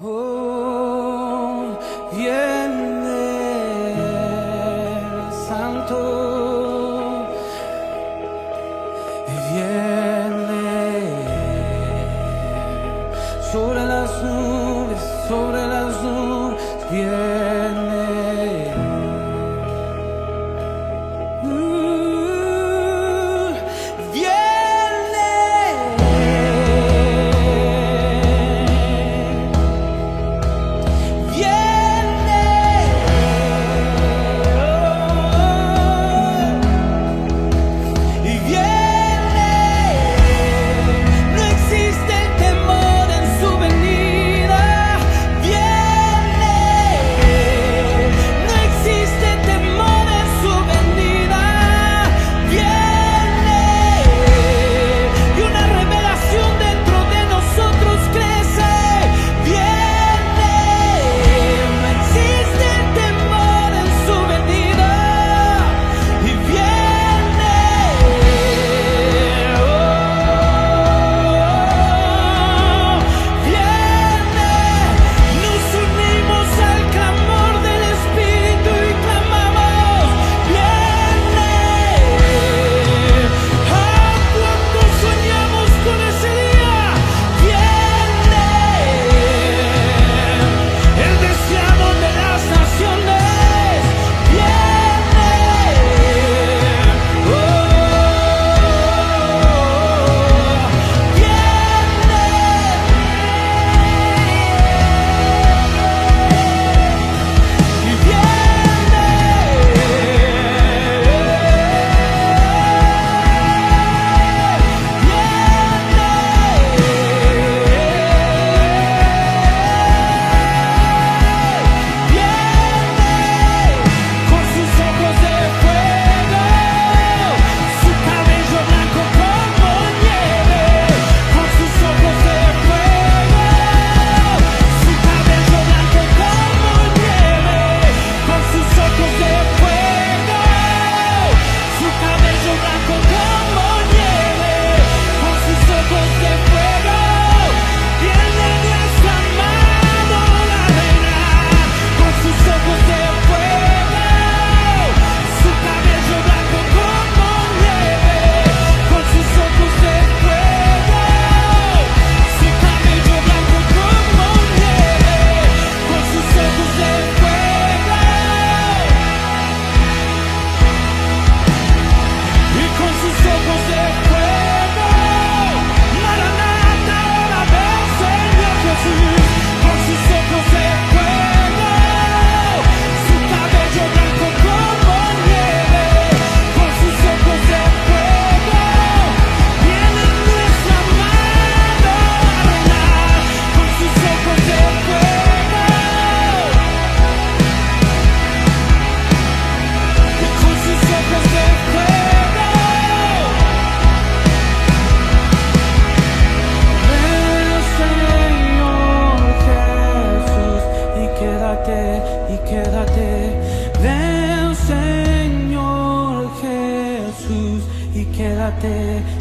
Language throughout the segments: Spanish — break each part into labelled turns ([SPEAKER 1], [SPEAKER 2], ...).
[SPEAKER 1] Oh, viene el Santo, viene sobre las nubes, viene.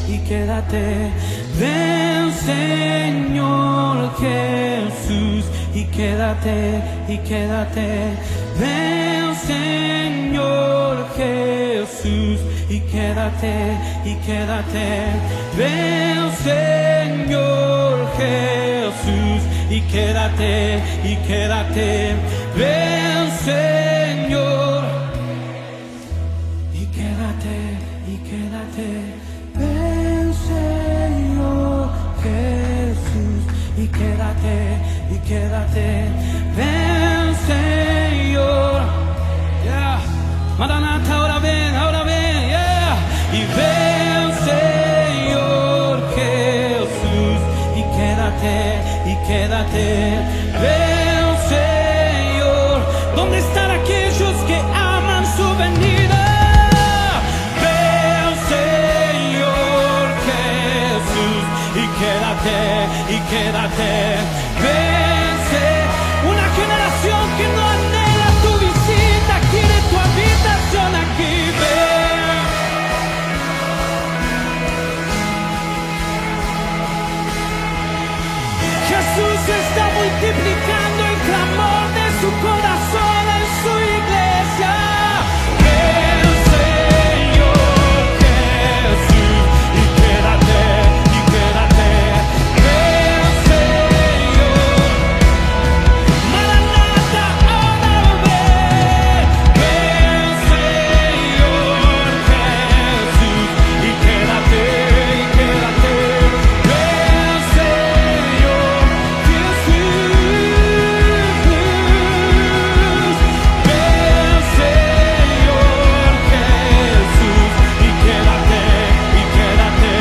[SPEAKER 1] Y quédate, ven Señor Jesús, y quédate, ven Señor Jesús, y quédate, ven Señor Jesús, y quédate, ven Señor Jesús, y quédate, ven Señor, y quédate, ven Señor Jesús, y quédate, ven Señor, yeah. Maranata, ahora ven, yeah. Y ven Señor Jesús, y quédate, ven Señor. ¿Dónde están aquellos que aman su venida? Ven Señor Jesús, y quédate, ven una generación que no anhela tu visita, quiere tu habitación aquí, ven. Jesús está multiplicando el clamor de su corazón en su iglesia. El Señor Jesús, y quédate, y quédate. El Señor, Maranata, ahora ven. El Señor Jesús, y quédate, y quédate. El Señor Jesús, el Señor Jesús, y quédate, y quédate.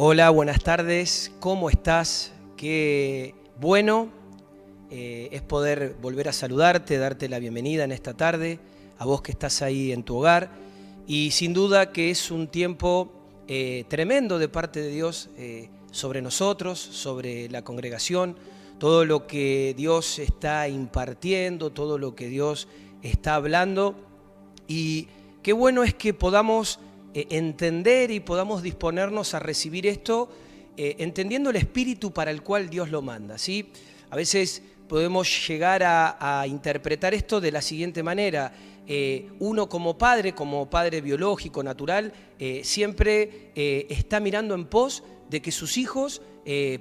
[SPEAKER 2] Hola, buenas tardes, ¿cómo estás? Qué bueno es poder volver a saludarte, darte la bienvenida en esta tarde, a vos que estás ahí en tu hogar. Y sin duda que es un tiempo tremendo de parte de Dios sobre nosotros, sobre la congregación, todo lo que Dios está impartiendo, todo lo que Dios está hablando. Y qué bueno es que podamos entender y podamos disponernos a recibir esto entendiendo el espíritu para el cual Dios lo manda, ¿sí? A veces podemos llegar a interpretar esto de la siguiente manera. Uno como padre biológico, natural, siempre está mirando en pos de que sus hijos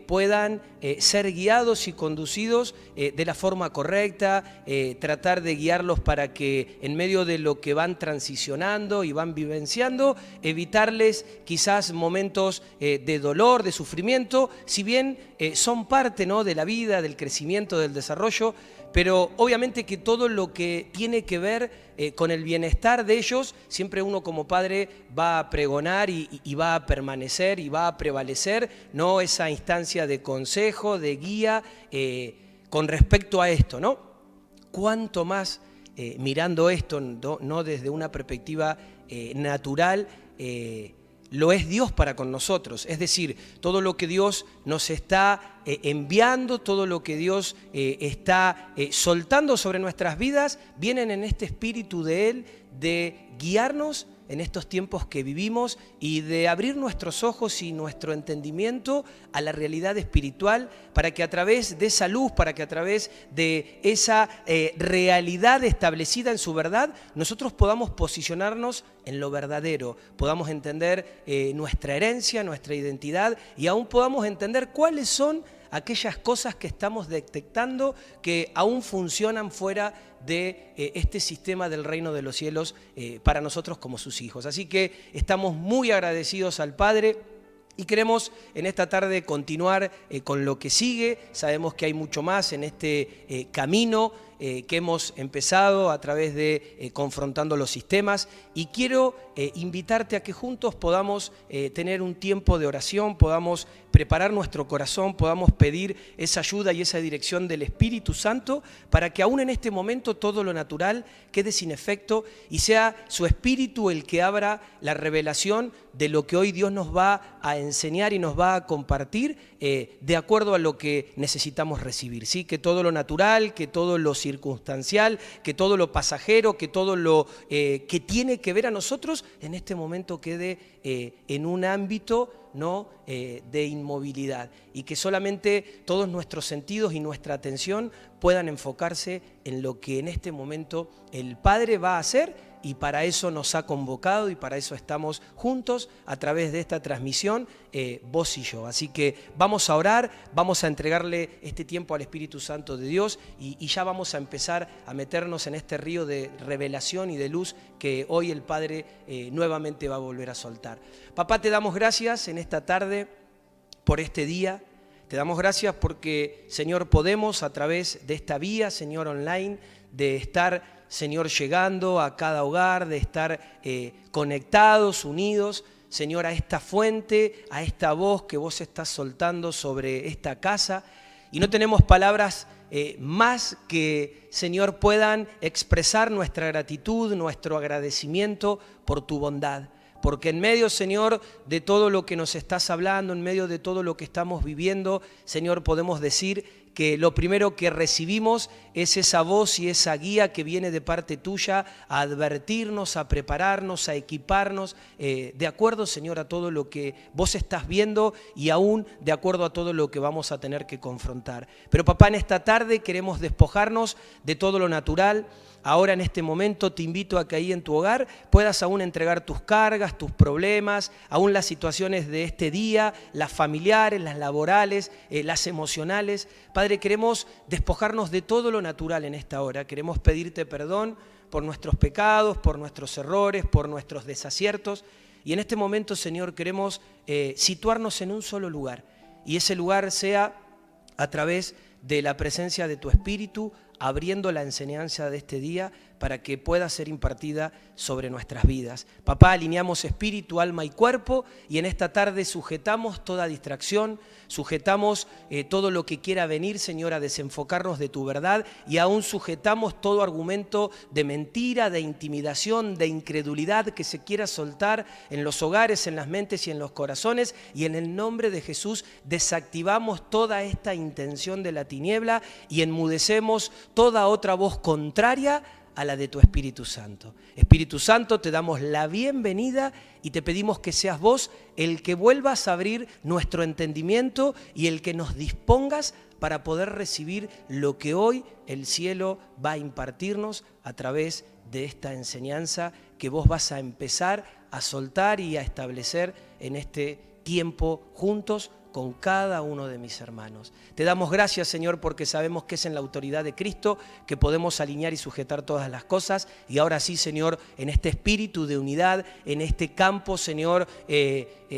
[SPEAKER 2] puedan ser guiados y conducidos de la forma correcta, tratar de guiarlos para que en medio de lo que van transicionando y van vivenciando, evitarles quizás momentos de dolor, de sufrimiento, si bien son parte, ¿no?, de la vida, del crecimiento, del desarrollo, pero obviamente que todo lo que tiene que ver con el bienestar de ellos, siempre uno como padre va a pregonar y va a permanecer y va a prevalecer, ¿no?, esa instancia de consejo, de guía con respecto a esto, ¿no? Cuánto más mirando esto, no desde una perspectiva natural, lo es Dios para con nosotros. Es decir, todo lo que Dios nos está enviando, todo lo que Dios está soltando sobre nuestras vidas, vienen en este espíritu de Él, de guiarnos en estos tiempos que vivimos y de abrir nuestros ojos y nuestro entendimiento a la realidad espiritual, para que a través de esa luz, para que a través de esa realidad establecida en su verdad, nosotros podamos posicionarnos en lo verdadero, podamos entender nuestra herencia, nuestra identidad, y aún podamos entender cuáles son aquellas cosas que estamos detectando que aún funcionan fuera de este sistema del reino de los cielos para nosotros como sus hijos. Así que estamos muy agradecidos al Padre y queremos en esta tarde continuar con lo que sigue. Sabemos que hay mucho más en este camino que hemos empezado a través de confrontando los sistemas, y quiero invitarte a que juntos podamos tener un tiempo de oración, podamos preparar nuestro corazón, podamos pedir esa ayuda y esa dirección del Espíritu Santo para que aún en este momento todo lo natural quede sin efecto y sea su Espíritu el que abra la revelación de lo que hoy Dios nos va a enseñar y nos va a compartir de acuerdo a lo que necesitamos recibir, ¿sí? Que todo lo natural, que todo lo circunstancial, que todo lo pasajero, que todo lo que tiene que ver a nosotros en este momento quede en un ámbito no de inmovilidad, y que solamente todos nuestros sentidos y nuestra atención puedan enfocarse en lo que en este momento el Padre va a hacer. Y para eso nos ha convocado y para eso estamos juntos a través de esta transmisión, vos y yo. Así que vamos a orar, vamos a entregarle este tiempo al Espíritu Santo de Dios y ya vamos a empezar a meternos en este río de revelación y de luz que hoy el Padre nuevamente va a volver a soltar. Papá, te damos gracias en esta tarde por este día. Te damos gracias porque, Señor, podemos a través de esta vía, Señor, online, de estar, Señor, llegando a cada hogar, de estar conectados, unidos, Señor, a esta fuente, a esta voz que vos estás soltando sobre esta casa. Y no tenemos palabras más que, Señor, puedan expresar nuestra gratitud, nuestro agradecimiento por tu bondad. Porque en medio, Señor, de todo lo que nos estás hablando, en medio de todo lo que estamos viviendo, Señor, podemos decir que lo primero que recibimos es esa voz y esa guía que viene de parte tuya a advertirnos, a prepararnos, a equiparnos, de acuerdo, Señor, a todo lo que vos estás viendo y aún de acuerdo a todo lo que vamos a tener que confrontar. Pero, papá, en esta tarde queremos despojarnos de todo lo natural. Ahora en este momento te invito a que ahí en tu hogar puedas aún entregar tus cargas, tus problemas, aún las situaciones de este día, las familiares, las laborales, las emocionales. Padre, queremos despojarnos de todo lo natural en esta hora. Queremos pedirte perdón por nuestros pecados, por nuestros errores, por nuestros desaciertos. Y en este momento, Señor, queremos situarnos en un solo lugar. Y ese lugar sea a través de la presencia de tu Espíritu, abriendo la enseñanza de este día para que pueda ser impartida sobre nuestras vidas. Papá, alineamos espíritu, alma y cuerpo y en esta tarde sujetamos toda distracción, sujetamos todo lo que quiera venir, Señor, a desenfocarnos de tu verdad, y aún sujetamos todo argumento de mentira, de intimidación, de incredulidad que se quiera soltar en los hogares, en las mentes y en los corazones, y en el nombre de Jesús desactivamos toda esta intención de la tiniebla y enmudecemos toda otra voz contraria a la de tu Espíritu Santo. Espíritu Santo, te damos la bienvenida y te pedimos que seas vos el que vuelvas a abrir nuestro entendimiento y el que nos dispongas para poder recibir lo que hoy el cielo va a impartirnos a través de esta enseñanza que vos vas a empezar a soltar y a establecer en este tiempo juntos con cada uno de mis hermanos. Te damos gracias, Señor, porque sabemos que es en la autoridad de Cristo que podemos alinear y sujetar todas las cosas. Y ahora sí, Señor, en este espíritu de unidad, en este campo, Señor,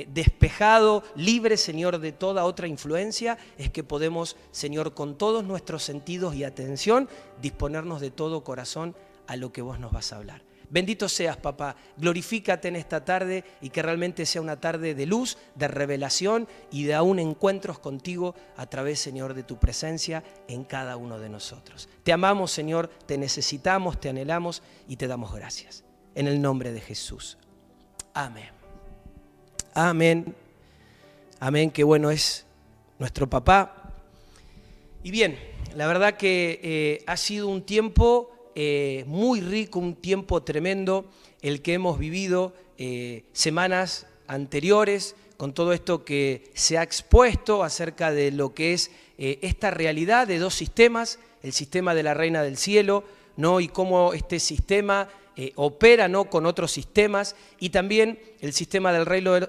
[SPEAKER 2] despejado, libre, Señor, de toda otra influencia, es que podemos, Señor, con todos nuestros sentidos y atención, disponernos de todo corazón a lo que vos nos vas a hablar. Bendito seas, papá, glorifícate en esta tarde y que realmente sea una tarde de luz, de revelación y de aún encuentros contigo a través, Señor, de tu presencia en cada uno de nosotros. Te amamos, Señor, te necesitamos, te anhelamos y te damos gracias. En el nombre de Jesús. Amén. Amén. Amén, qué bueno es nuestro papá. Y bien, la verdad que ha sido un tiempo muy rico, un tiempo tremendo el que hemos vivido semanas anteriores con todo esto que se ha expuesto acerca de lo que es esta realidad de dos sistemas, el sistema de la Reina del Cielo, ¿no? Y cómo este sistema opera, ¿no?, con otros sistemas, y también el sistema del reino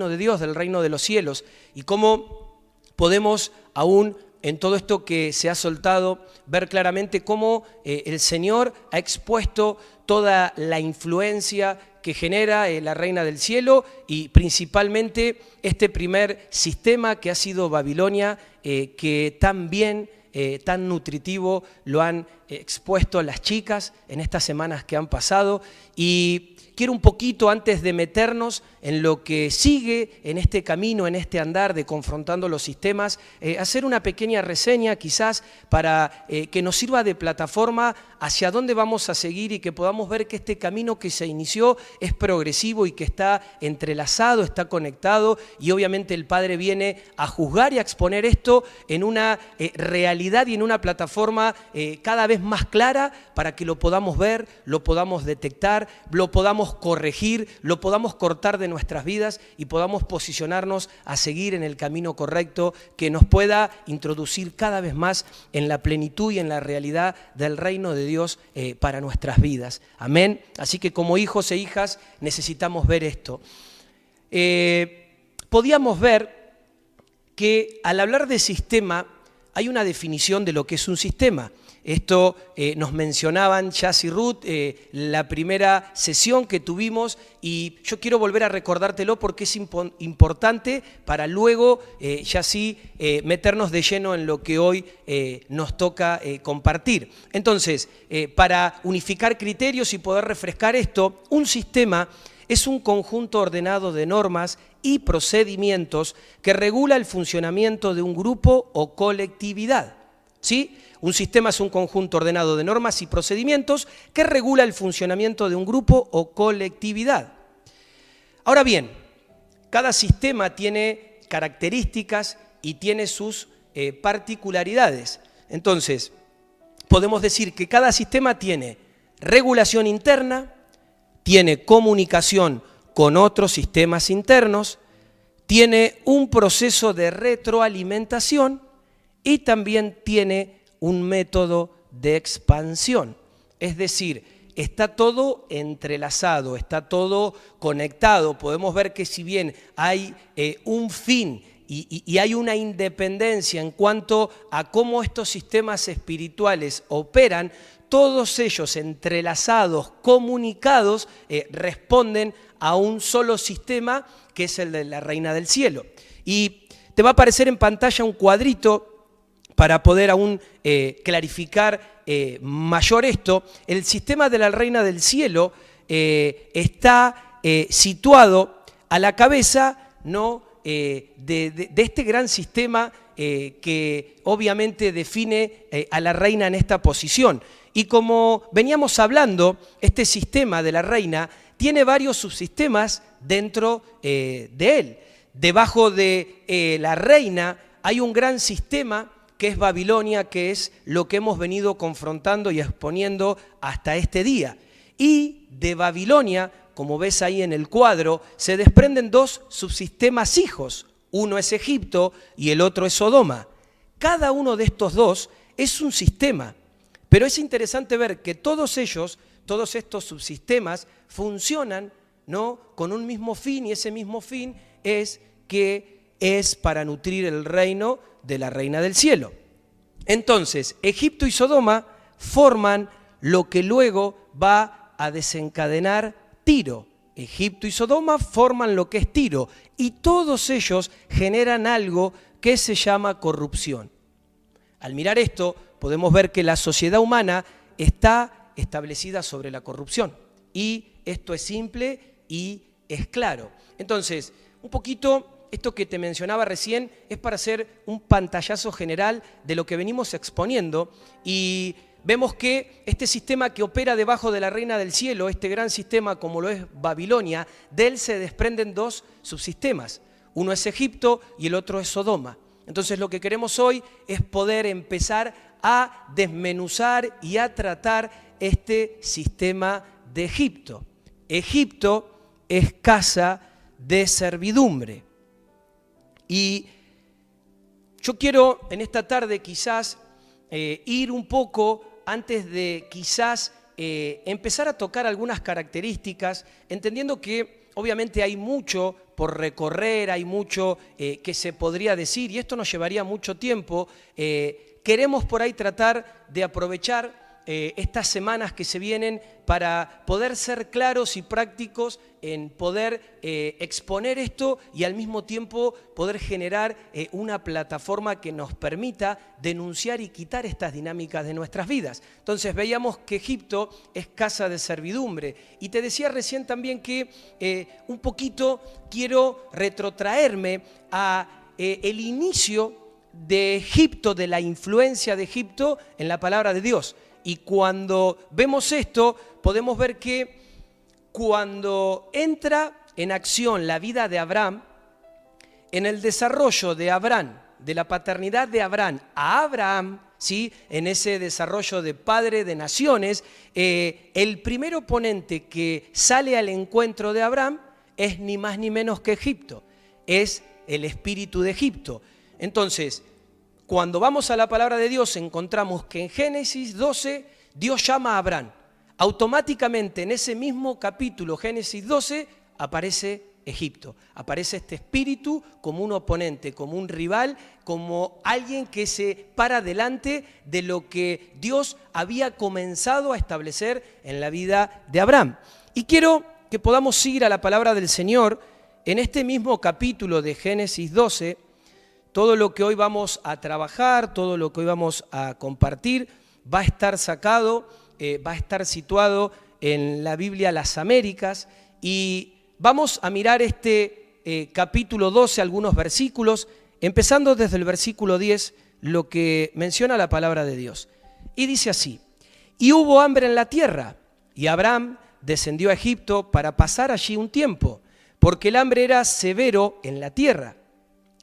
[SPEAKER 2] de Dios, del reino de los cielos, y cómo podemos aún en todo esto que se ha soltado ver claramente cómo el Señor ha expuesto toda la influencia que genera la Reina del Cielo y principalmente este primer sistema que ha sido Babilonia, que tan bien, tan nutritivo lo han expuesto las chicas en estas semanas que han pasado. Y quiero un poquito, antes de meternos en lo que sigue en este camino, en este andar de confrontando los sistemas, hacer una pequeña reseña quizás para que nos sirva de plataforma hacia dónde vamos a seguir y que podamos ver que este camino que se inició es progresivo y que está entrelazado, está conectado, y obviamente el Padre viene a juzgar y a exponer esto en una realidad y en una plataforma cada vez más clara para que lo podamos ver, lo podamos detectar, lo podamos corregir, lo podamos cortar de nuestras vidas y podamos posicionarnos a seguir en el camino correcto que nos pueda introducir cada vez más en la plenitud y en la realidad del reino de Dios para nuestras vidas. Amén. Así que como hijos e hijas necesitamos ver esto. Podíamos ver que al hablar de sistema hay una definición de lo que es un sistema. Esto nos mencionaban Jazz y Ruth, la primera sesión que tuvimos, y yo quiero volver a recordártelo porque es importante para luego ya sí meternos de lleno en lo que hoy nos toca compartir. Entonces, para unificar criterios y poder refrescar esto, un sistema es un conjunto ordenado de normas y procedimientos que regula el funcionamiento de un grupo o colectividad. ¿Sí? Un sistema es un conjunto ordenado de normas y procedimientos que regula el funcionamiento de un grupo o colectividad. Ahora bien, cada sistema tiene características y tiene sus particularidades. Entonces, podemos decir que cada sistema tiene regulación interna, tiene comunicación con otros sistemas internos, tiene un proceso de retroalimentación y también tiene un método de expansión. Es decir, está todo entrelazado, está todo conectado. Podemos ver que si bien hay un fin y hay una independencia en cuanto a cómo estos sistemas espirituales operan, todos ellos entrelazados, comunicados, responden a un solo sistema que es el de la Reina del Cielo. Y te va a aparecer en pantalla un cuadrito para poder aún clarificar mayor esto. El sistema de la Reina del Cielo está situado a la cabeza, ¿no?, de este gran sistema que obviamente define a la Reina en esta posición. Y como veníamos hablando, este sistema de la Reina tiene varios subsistemas dentro de él. Debajo de la Reina hay un gran sistema que es Babilonia, que es lo que hemos venido confrontando y exponiendo hasta este día. Y de Babilonia, como ves ahí en el cuadro, se desprenden dos subsistemas hijos. Uno es Egipto y el otro es Sodoma. Cada uno de estos dos es un sistema, pero es interesante ver que todos ellos, todos estos subsistemas funcionan, ¿no?, con un mismo fin, y ese mismo fin es que es para nutrir el reino de la Reina del Cielo. Entonces, Egipto y Sodoma forman lo que luego va a desencadenar Tiro. Egipto y Sodoma forman lo que es Tiro, y todos ellos generan algo que se llama corrupción. Al mirar esto, podemos ver que la sociedad humana está establecida sobre la corrupción, y esto es simple y es claro. Entonces, un poquito esto que te mencionaba recién es para hacer un pantallazo general de lo que venimos exponiendo, y vemos que este sistema que opera debajo de la reina del cielo, este gran sistema como lo es Babilonia, de él se desprenden dos subsistemas. Uno es Egipto y el otro es Sodoma. Entonces lo que queremos hoy es poder empezar a desmenuzar y a tratar este sistema de Egipto. Egipto es casa de servidumbre. Y yo quiero en esta tarde quizás ir un poco antes de quizás empezar a tocar algunas características, entendiendo que obviamente hay mucho por recorrer, hay mucho que se podría decir, y esto nos llevaría mucho tiempo. Queremos por ahí tratar de aprovechar estas semanas que se vienen para poder ser claros y prácticos en poder exponer esto y al mismo tiempo poder generar una plataforma que nos permita denunciar y quitar estas dinámicas de nuestras vidas. Entonces veíamos que Egipto es casa de servidumbre y te decía recién también que un poquito quiero retrotraerme a el inicio de Egipto, de la influencia de Egipto en la palabra de Dios. Y cuando vemos esto, podemos ver que cuando entra en acción la vida de Abraham, en el desarrollo de Abraham, de la paternidad de Abraham a Abraham, ¿sí? En ese desarrollo de padre de naciones, el primer oponente que sale al encuentro de Abraham es ni más ni menos que Egipto, es el espíritu de Egipto. Entonces, cuando vamos a la palabra de Dios encontramos que en Génesis 12 Dios llama a Abraham. Automáticamente en ese mismo capítulo, Génesis 12, aparece Egipto. Aparece este espíritu como un oponente, como un rival, como alguien que se para delante de lo que Dios había comenzado a establecer en la vida de Abraham. Y quiero que podamos ir a la palabra del Señor en este mismo capítulo de Génesis 12. Todo lo que hoy vamos a trabajar, todo lo que hoy vamos a compartir, va a estar sacado, va a estar situado en la Biblia Las Américas y vamos a mirar este capítulo 12, algunos versículos, empezando desde el versículo 10, lo que menciona la palabra de Dios. Y dice así: y hubo hambre en la tierra, y Abraham descendió a Egipto para pasar allí un tiempo, porque el hambre era severo en la tierra.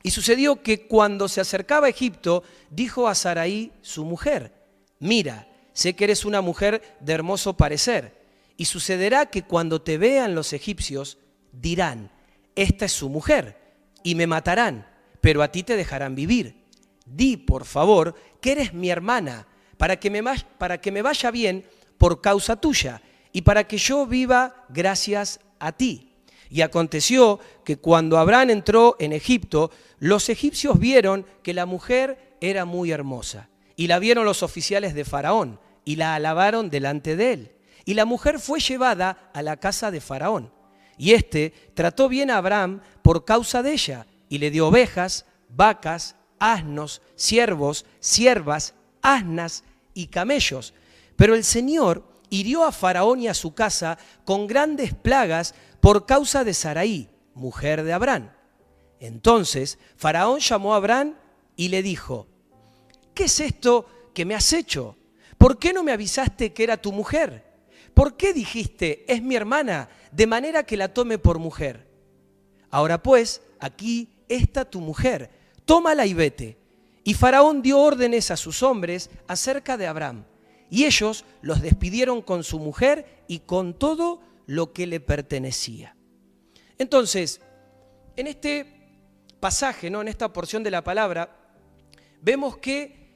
[SPEAKER 2] Y sucedió que cuando se acercaba a Egipto, dijo a Sarai, su mujer: mira, sé que eres una mujer de hermoso parecer, y sucederá que cuando te vean los egipcios, dirán, esta es su mujer, y me matarán, pero a ti te dejarán vivir. Di, por favor, que eres mi hermana, para que me vaya bien por causa tuya, y para que yo viva gracias a ti. Y aconteció que cuando Abraham entró en Egipto, los egipcios vieron que la mujer era muy hermosa. Y la vieron los oficiales de Faraón y la alabaron delante de él. Y la mujer fue llevada a la casa de Faraón. Y éste trató bien a Abraham por causa de ella y le dio ovejas, vacas, asnos, siervos, siervas, asnas y camellos. Pero el Señor hirió a Faraón y a su casa con grandes plagas por causa de Sarai, mujer de Abraham. Entonces Faraón llamó a Abraham y le dijo: ¿qué es esto que me has hecho? ¿Por qué no me avisaste que era tu mujer? ¿Por qué dijiste, es mi hermana, de manera que la tome por mujer? Ahora pues, aquí está tu mujer, tómala y vete. Y Faraón dio órdenes a sus hombres acerca de Abraham, y ellos los despidieron con su mujer y con todo lo que le pertenecía. Entonces, en este pasaje, ¿no? En esta porción de la palabra, vemos que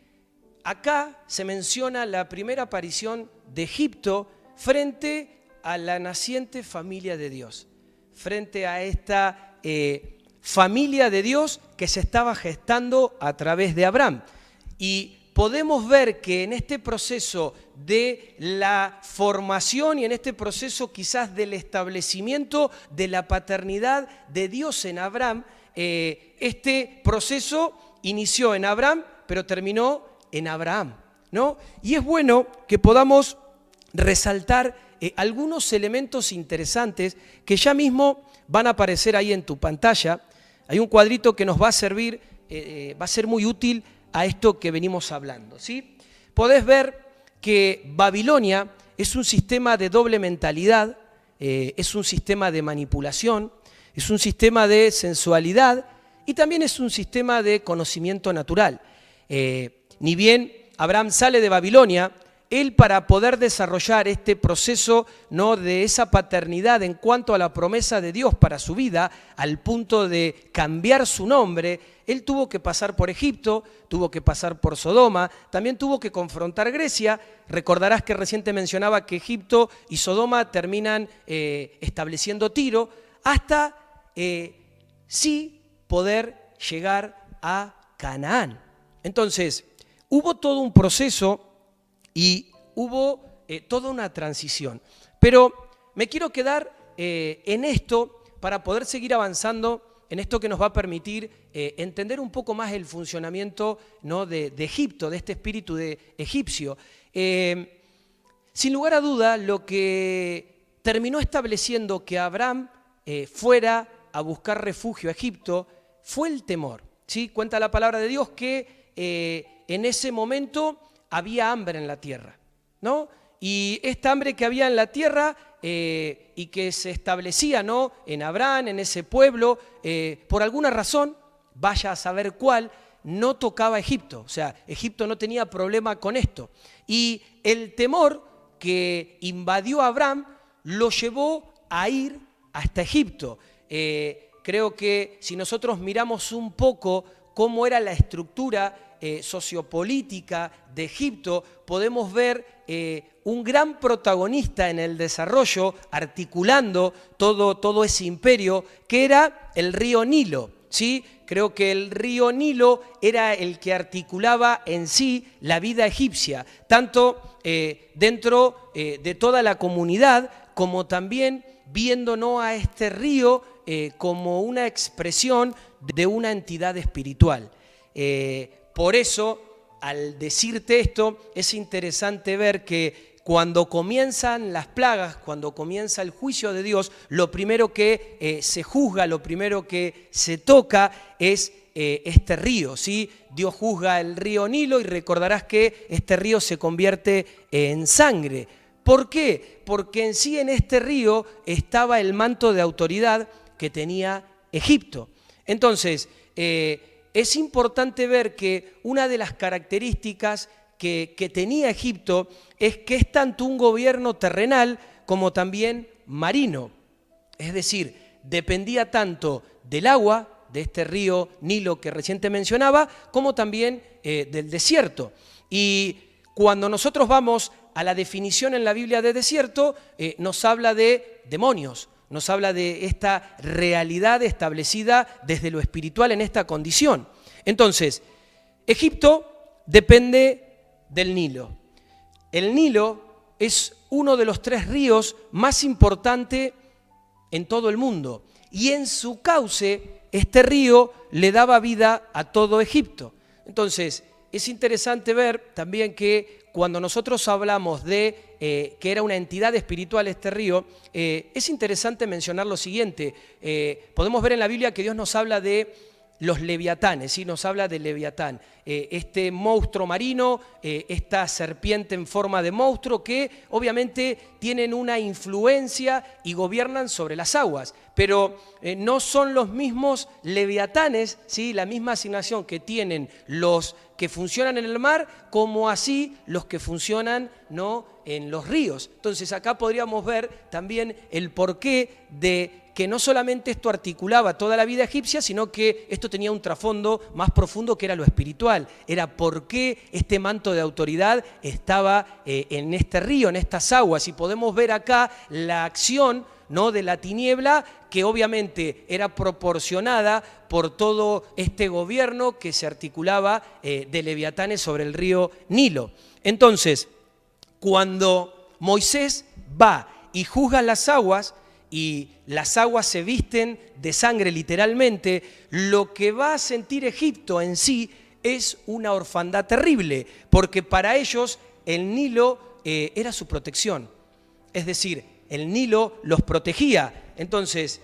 [SPEAKER 2] acá se menciona la primera aparición de Egipto frente a la naciente familia de Dios, frente a esta familia de Dios que se estaba gestando a través de Abraham. Y podemos ver que en este proceso de la formación y en este proceso quizás del establecimiento de la paternidad de Dios en Abraham, este proceso inició en Abraham, pero terminó en Abraham, ¿no? Y es bueno que podamos resaltar algunos elementos interesantes que ya mismo van a aparecer ahí en tu pantalla. Hay un cuadrito que nos va a servir, va a ser muy útil a esto que venimos hablando, ¿sí? Podés ver que Babilonia es un sistema de doble mentalidad, es un sistema de manipulación, es un sistema de sensualidad y también es un sistema de conocimiento natural. Ni bien Abraham sale de Babilonia, él, para poder desarrollar este proceso, ¿no?, de esa paternidad en cuanto a la promesa de Dios para su vida, al punto de cambiar su nombre, él tuvo que pasar por Egipto, tuvo que pasar por Sodoma, también tuvo que confrontar Grecia. Recordarás que recién mencionaba que Egipto y Sodoma terminan estableciendo Tiro, hasta sí poder llegar a Canaán. Entonces, hubo todo un proceso y hubo toda una transición. Pero me quiero quedar en esto para poder seguir avanzando en esto que nos va a permitir entender un poco más el funcionamiento, ¿no?, de Egipto, de este espíritu de egipcio. Sin lugar a duda, lo que terminó estableciendo que Abraham fuera a buscar refugio a Egipto fue el temor, ¿sí? Cuenta la palabra de Dios que en ese momento había hambre en la tierra, ¿no? Y esta hambre que había en la tierra y que se establecía, ¿no?, en Abraham, en ese pueblo, por alguna razón, vaya a saber cuál, no tocaba a Egipto. O sea, Egipto no tenía problema con esto. Y el temor que invadió a Abraham lo llevó a ir hasta Egipto. Creo que si nosotros miramos un poco cómo era la estructura sociopolítica de Egipto, podemos ver un gran protagonista en el desarrollo, articulando todo ese imperio, que era el río Nilo, ¿sí? Creo que el río Nilo era el que articulaba en sí la vida egipcia, tanto dentro de toda la comunidad, como también viendo, ¿no?, a este río como una expresión de una entidad espiritual. Por eso, al decirte esto, es interesante ver que cuando comienzan las plagas, cuando comienza el juicio de Dios, lo primero que se juzga, lo primero que se toca es este río, ¿sí? Dios juzga el río Nilo y recordarás que este río se convierte en sangre. ¿Por qué? Porque en sí en este río estaba el manto de autoridad que tenía Egipto. Entonces, es importante ver que una de las características que tenía Egipto es que es tanto un gobierno terrenal como también marino. Es decir, dependía tanto del agua, de este río Nilo que recién te mencionaba, como también del desierto. Y cuando nosotros vamos a la definición en la Biblia de desierto, nos habla de demonios. Nos habla de esta realidad establecida desde lo espiritual en esta condición. Entonces, Egipto depende del Nilo. El Nilo es uno de los 3 ríos más importantes en todo el mundo. Y en su cauce, este río le daba vida a todo Egipto. Entonces, es interesante ver también que cuando nosotros hablamos de que era una entidad espiritual este río, es interesante mencionar lo siguiente. Podemos ver en la Biblia que Dios nos habla de los leviatanes, ¿sí? Nos habla de Leviatán, este monstruo marino, esta serpiente en forma de monstruo que obviamente tienen una influencia y gobiernan sobre las aguas, pero no son los mismos leviatanes, ¿sí?, la misma asignación que tienen los que funcionan en el mar, como así los que funcionan, ¿no?, en los ríos. Entonces acá podríamos ver también el porqué de que no solamente esto articulaba toda la vida egipcia, sino que esto tenía un trasfondo más profundo que era lo espiritual. Era por qué este manto de autoridad estaba en este río, en estas aguas. Y podemos ver acá la acción, ¿no?, de la tiniebla, que obviamente era proporcionada por todo este gobierno que se articulaba de leviatanes sobre el río Nilo. Entonces, cuando Moisés va y juzga las aguas, y las aguas se visten de sangre literalmente, lo que va a sentir Egipto en sí es una orfandad terrible, porque para ellos el Nilo era su protección. Es decir, el Nilo los protegía. Entonces,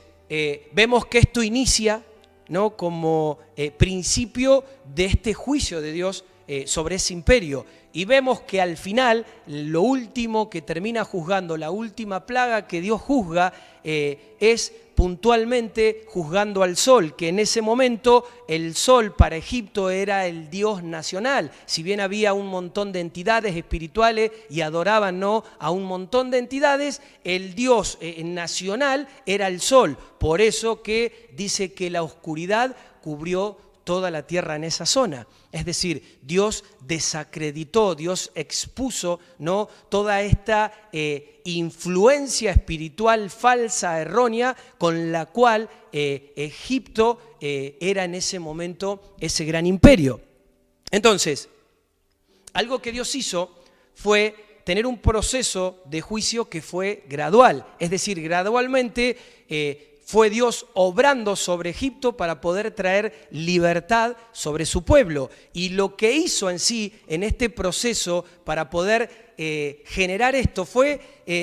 [SPEAKER 2] vemos que esto inicia, ¿no?, como principio de este juicio de Dios sobre ese imperio. Y vemos que al final, lo último que termina juzgando, la última plaga que Dios juzga, es puntualmente juzgando al sol, que en ese momento el sol para Egipto era el dios nacional. Si bien había un montón de entidades espirituales y adoraban, ¿no?, a un montón de entidades, el dios nacional era el sol. Por eso que dice que la oscuridad cubrió toda la tierra en esa zona. Es decir, Dios desacreditó, Dios expuso, ¿no?, toda esta influencia espiritual falsa, errónea, con la cual Egipto era en ese momento ese gran imperio. Entonces, algo que Dios hizo fue tener un proceso de juicio que fue gradual. Es decir, gradualmente fue Dios obrando sobre Egipto para poder traer libertad sobre su pueblo. Y lo que hizo en sí, en este proceso, para poder generar esto, fue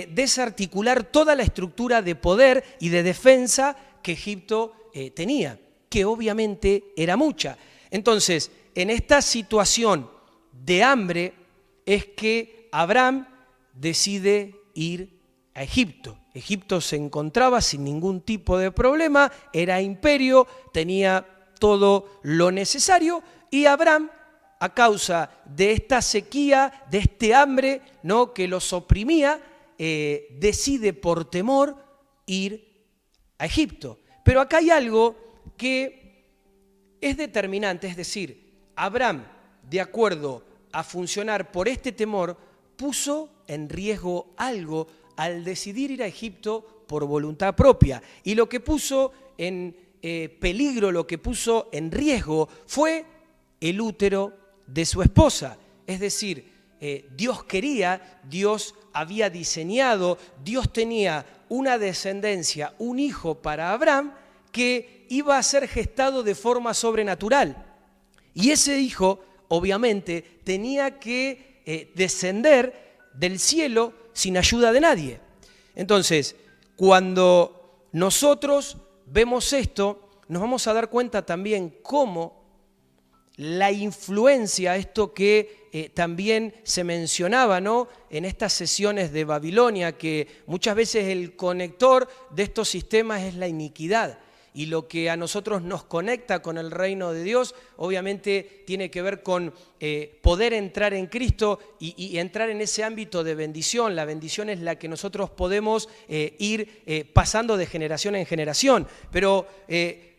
[SPEAKER 2] desarticular toda la estructura de poder y de defensa que Egipto tenía, que obviamente era mucha. Entonces, en esta situación de hambre es que Abraham decide ir a Egipto. Egipto se encontraba sin ningún tipo de problema, era imperio, tenía todo lo necesario, y Abraham, a causa de esta sequía, de este hambre, ¿no?, que los oprimía, decide por temor ir a Egipto. Pero acá hay algo que es determinante, es decir, Abraham, de acuerdo a funcionar por este temor, puso en riesgo algo al decidir ir a Egipto por voluntad propia. Y lo que puso en peligro, lo que puso en riesgo fue el útero de su esposa. Es decir, Dios quería, Dios había diseñado, Dios tenía una descendencia, un hijo para Abraham que iba a ser gestado de forma sobrenatural. Y ese hijo, obviamente, tenía que descender del cielo sin ayuda de nadie. Entonces, cuando nosotros vemos esto, nos vamos a dar cuenta también cómo la influencia, esto que también se mencionaba, ¿no?, en estas sesiones de Babilonia, que muchas veces el conector de estos sistemas es la iniquidad. Y lo que a nosotros nos conecta con el reino de Dios, obviamente tiene que ver con poder entrar en Cristo y entrar en ese ámbito de bendición. La bendición es la que nosotros podemos ir pasando de generación en generación. Pero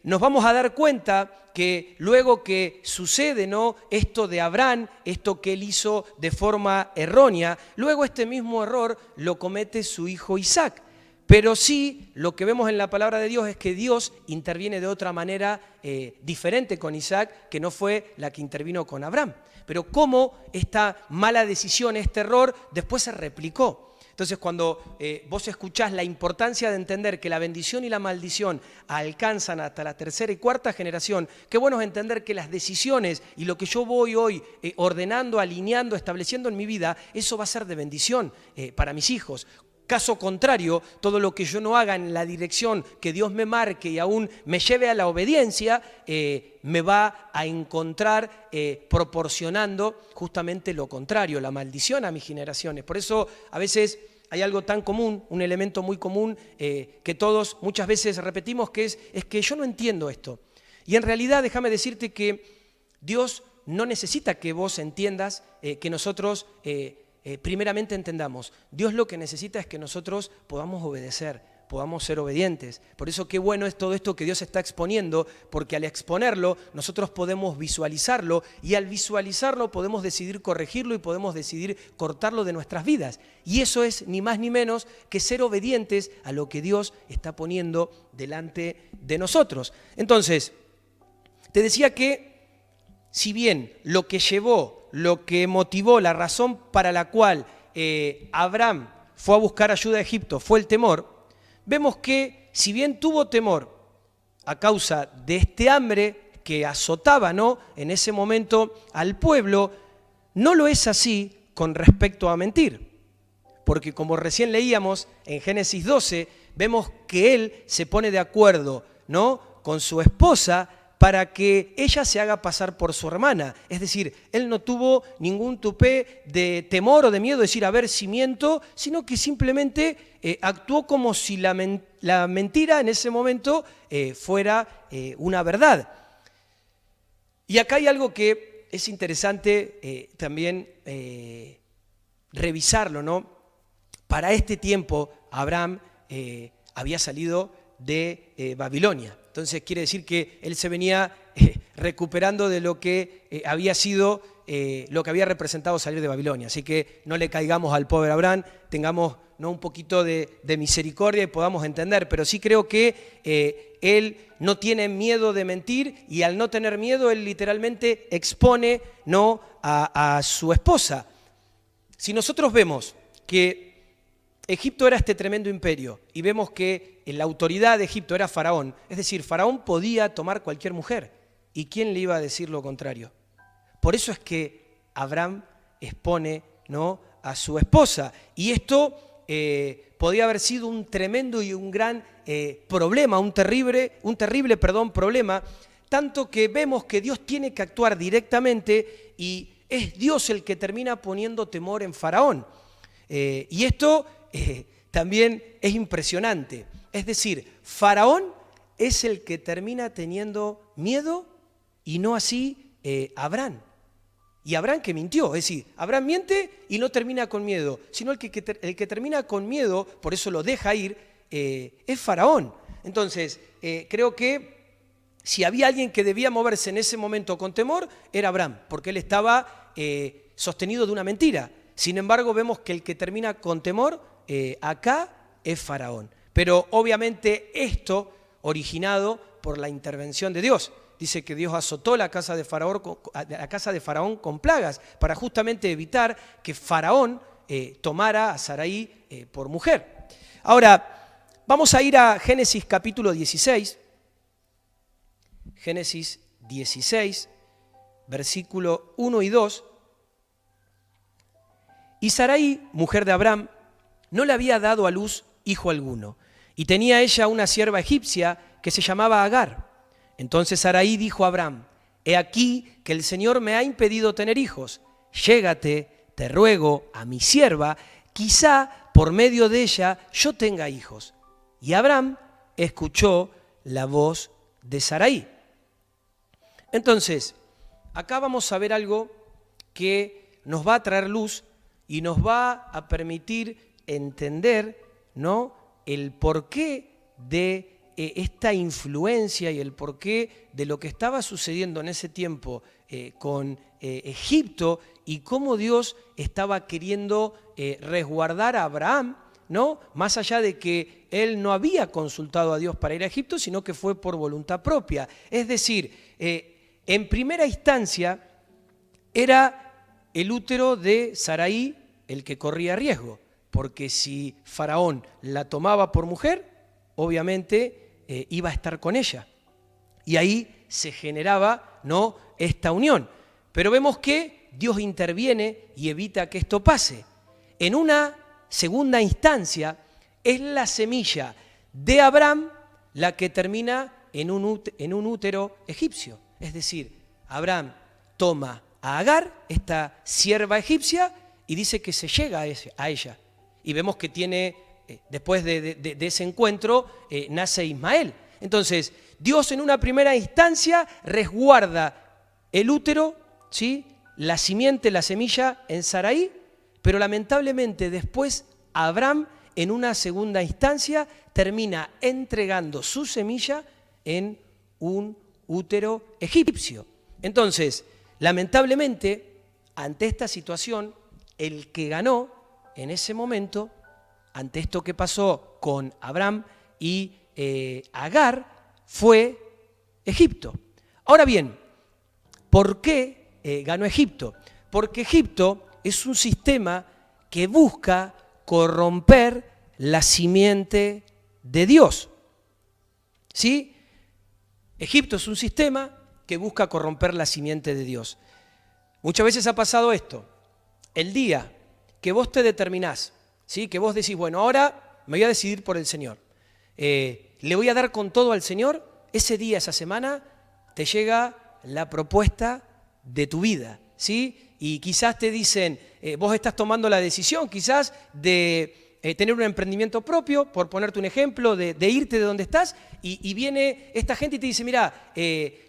[SPEAKER 2] nos vamos a dar cuenta que luego que sucede, ¿no?, esto de Abraham, esto que él hizo de forma errónea, luego este mismo error lo comete su hijo Isaac. Pero sí, lo que vemos en la palabra de Dios es que Dios interviene de otra manera diferente con Isaac, que no fue la que intervino con Abraham. Pero cómo esta mala decisión, este error, después se replicó. Entonces, cuando vos escuchás la importancia de entender que la bendición y la maldición alcanzan hasta la tercera y cuarta generación, qué bueno es entender que las decisiones y lo que yo voy hoy ordenando, alineando, estableciendo en mi vida, eso va a ser de bendición para mis hijos. Caso contrario, todo lo que yo no haga en la dirección que Dios me marque y aún me lleve a la obediencia, me va a encontrar proporcionando justamente lo contrario, la maldición a mis generaciones. Por eso a veces hay algo tan común, un elemento muy común que todos muchas veces repetimos, que es que yo no entiendo esto. Y en realidad déjame decirte que Dios no necesita que vos entiendas que nosotros primeramente entendamos. Dios lo que necesita es que nosotros podamos obedecer, podamos ser obedientes. Por eso qué bueno es todo esto que Dios está exponiendo, porque al exponerlo nosotros podemos visualizarlo y al visualizarlo podemos decidir corregirlo y podemos decidir cortarlo de nuestras vidas. Y eso es ni más ni menos que ser obedientes a lo que Dios está poniendo delante de nosotros. Entonces, te decía que si bien lo que llevó, lo que motivó, la razón para la cual Abraham fue a buscar ayuda a Egipto fue el temor, vemos que si bien tuvo temor a causa de este hambre que azotaba, ¿no?, en ese momento al pueblo, no lo es así con respecto a mentir. Porque como recién leíamos en Génesis 12, vemos que él se pone de acuerdo, ¿no?, con su esposa para que ella se haga pasar por su hermana. Es decir, él no tuvo ningún tupé de temor o de miedo de decir, a ver si miento, sino que simplemente actuó como si la mentira en ese momento fuera una verdad. Y acá hay algo que es interesante también revisarlo, ¿no? Para este tiempo, Abraham había salido de Babilonia. Entonces quiere decir que él se venía recuperando de lo que había sido, lo que había representado salir de Babilonia. Así que no le caigamos al pobre Abraham, tengamos, ¿no?, un poquito de misericordia y podamos entender. Pero sí creo que él no tiene miedo de mentir, y al no tener miedo, él literalmente expone, ¿no?, a su esposa. Si nosotros vemos que Egipto era este tremendo imperio y vemos que la autoridad de Egipto era Faraón, es decir, Faraón podía tomar cualquier mujer. ¿Y quién le iba a decir lo contrario? Por eso es que Abraham expone, ¿no?, a su esposa. Y esto podía haber sido un tremendo y un gran problema, un terrible problema, tanto que vemos que Dios tiene que actuar directamente y es Dios el que termina poniendo temor en Faraón. Y esto también es impresionante. Es decir, Faraón es el que termina teniendo miedo y no así Abraham. Y Abraham que mintió, es decir, Abraham miente y no termina con miedo, sino el que termina con miedo, por eso lo deja ir, es Faraón. Entonces, creo que si había alguien que debía moverse en ese momento con temor, era Abraham, porque él estaba sostenido de una mentira. Sin embargo, vemos que el que termina con temor acá es Faraón. Pero obviamente esto originado por la intervención de Dios. Dice que Dios azotó la casa de Faraón con plagas para justamente evitar que Faraón tomara a Sarai por mujer. Ahora, vamos a ir a Génesis capítulo 16. Génesis 16, versículo 1 y 2. Y Sarai, mujer de Abraham, no le había dado a luz hijo alguno, y tenía ella una sierva egipcia que se llamaba Agar. Entonces Sarai dijo a Abraham, he aquí que el Señor me ha impedido tener hijos. Llégate, te ruego, a mi sierva, quizá por medio de ella yo tenga hijos. Y Abraham escuchó la voz de Sarai. Entonces, acá vamos a ver algo que nos va a traer luz y nos va a permitir entender, ¿no?, el porqué de esta influencia y el porqué de lo que estaba sucediendo en ese tiempo con Egipto y cómo Dios estaba queriendo resguardar a Abraham, ¿no?, más allá de que él no había consultado a Dios para ir a Egipto, sino que fue por voluntad propia. Es decir, en primera instancia era el útero de Sarai el que corría riesgo, porque si Faraón la tomaba por mujer, obviamente iba a estar con ella. Y ahí se generaba, ¿no?, esta unión. Pero vemos que Dios interviene y evita que esto pase. En una segunda instancia, es la semilla de Abraham la que termina en un útero egipcio. Es decir, Abraham toma a Agar, esta sierva egipcia, y dice que se llega a ella. Y vemos que tiene, después de ese encuentro, nace Ismael. Entonces, Dios en una primera instancia resguarda el útero, ¿sí?, la simiente, la semilla en Sarai, pero lamentablemente después Abraham en una segunda instancia termina entregando su semilla en un útero egipcio. Entonces, lamentablemente, ante esta situación, el que ganó en ese momento, ante esto que pasó con Abraham y Agar, fue Egipto. Ahora bien, ¿por qué ganó Egipto? Porque Egipto es un sistema que busca corromper la simiente de Dios. ¿Sí? Egipto es un sistema que busca corromper la simiente de Dios. Muchas veces ha pasado esto. El día que vos te determinás, ¿sí?, que vos decís, bueno, ahora me voy a decidir por el Señor, le voy a dar con todo al Señor, ese día, esa semana, te llega la propuesta de tu vida, ¿sí? Y quizás te dicen, vos estás tomando la decisión quizás de tener un emprendimiento propio, por ponerte un ejemplo, de irte de donde estás, y viene esta gente y te dice, mira,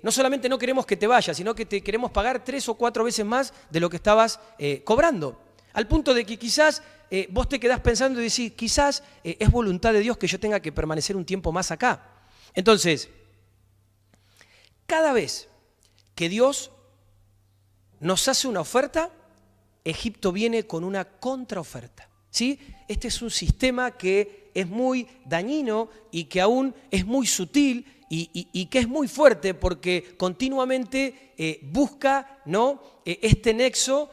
[SPEAKER 2] no solamente no queremos que te vayas, sino que te queremos pagar 3 o 4 veces más de lo que estabas cobrando. Al punto de que quizás vos te quedás pensando y decís, quizás es voluntad de Dios que yo tenga que permanecer un tiempo más acá. Entonces, cada vez que Dios nos hace una oferta, Egipto viene con una contraoferta, ¿sí? Este es un sistema que es muy dañino y que aún es muy sutil y que es muy fuerte porque continuamente busca, ¿no?, este nexo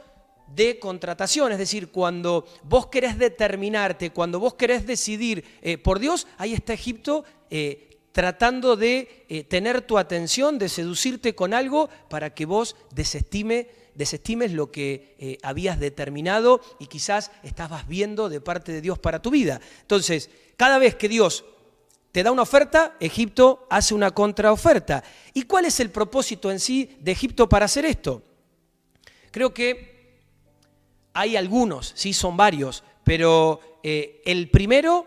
[SPEAKER 2] de contratación. Es decir, cuando vos querés determinarte, cuando vos querés decidir por Dios, ahí está Egipto tratando de tener tu atención, de seducirte con algo para que vos desestimes lo que habías determinado y quizás estabas viendo de parte de Dios para tu vida. Entonces, cada vez que Dios te da una oferta, Egipto hace una contraoferta. ¿Y cuál es el propósito en sí de Egipto para hacer esto? Creo que hay algunos, sí, son varios, pero el primero,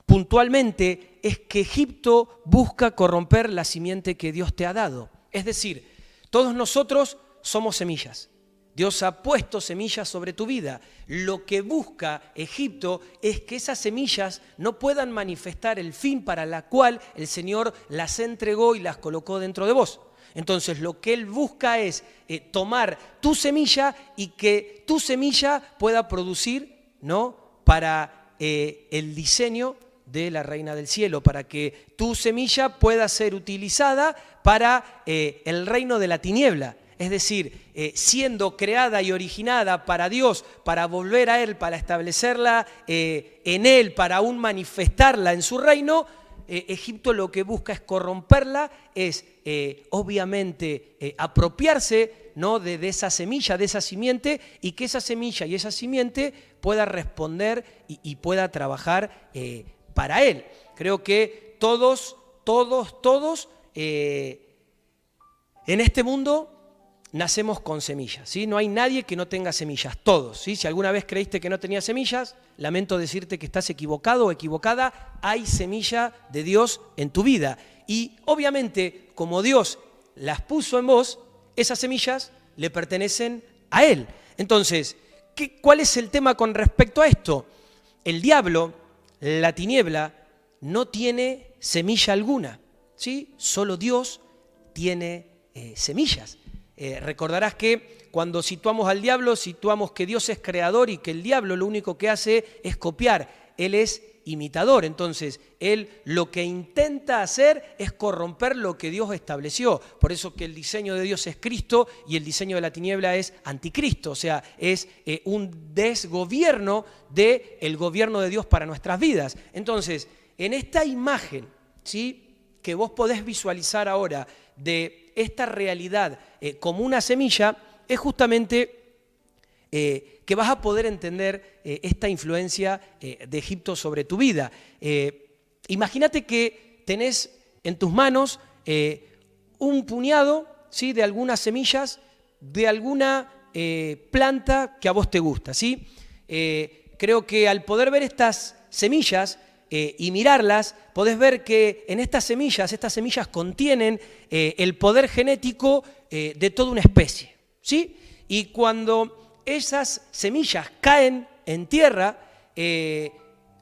[SPEAKER 2] puntualmente, es que Egipto busca corromper la simiente que Dios te ha dado. Es decir, todos nosotros somos semillas. Dios ha puesto semillas sobre tu vida. Lo que busca Egipto es que esas semillas no puedan manifestar el fin para la cual el Señor las entregó y las colocó dentro de vos. Entonces, lo que Él busca es tomar tu semilla y que tu semilla pueda producir, ¿no?, para el diseño de la Reina del Cielo, para que tu semilla pueda ser utilizada para el reino de la tiniebla. Es decir, siendo creada y originada para Dios, para volver a Él, para establecerla en Él, para aún manifestarla en su reino, Egipto lo que busca es corromperla, es obviamente apropiarse, ¿no?, de esa semilla, de esa simiente, y que esa semilla y esa simiente pueda responder y pueda trabajar para Él. Creo que todos en este mundo nacemos con semillas, ¿sí? No hay nadie que no tenga semillas, todos, ¿sí? Si alguna vez creíste que no tenía semillas, lamento decirte que estás equivocado o equivocada, hay semilla de Dios en tu vida. Y obviamente, como Dios las puso en vos, esas semillas le pertenecen a Él. Entonces, ¿cuál es el tema con respecto a esto? El diablo, la tiniebla, no tiene semilla alguna, ¿sí? Solo Dios tiene semillas. Recordarás que cuando situamos al diablo, situamos que Dios es creador y que el diablo lo único que hace es copiar. Él es imitador. Entonces, él lo que intenta hacer es corromper lo que Dios estableció. Por eso que el diseño de Dios es Cristo y el diseño de la tiniebla es anticristo. O sea, es un desgobierno del gobierno de Dios para nuestras vidas. Entonces, en esta imagen, ¿sí?, que vos podés visualizar ahora de esta realidad como una semilla, es justamente que vas a poder entender esta influencia de Egipto sobre tu vida. Imagínate que tenés en tus manos un puñado, ¿sí?, de algunas semillas de alguna planta que a vos te gusta, ¿sí? Creo que al poder ver estas semillas y mirarlas, podés ver que en estas semillas contienen el poder genético de toda una especie, ¿sí? Y cuando esas semillas caen en tierra,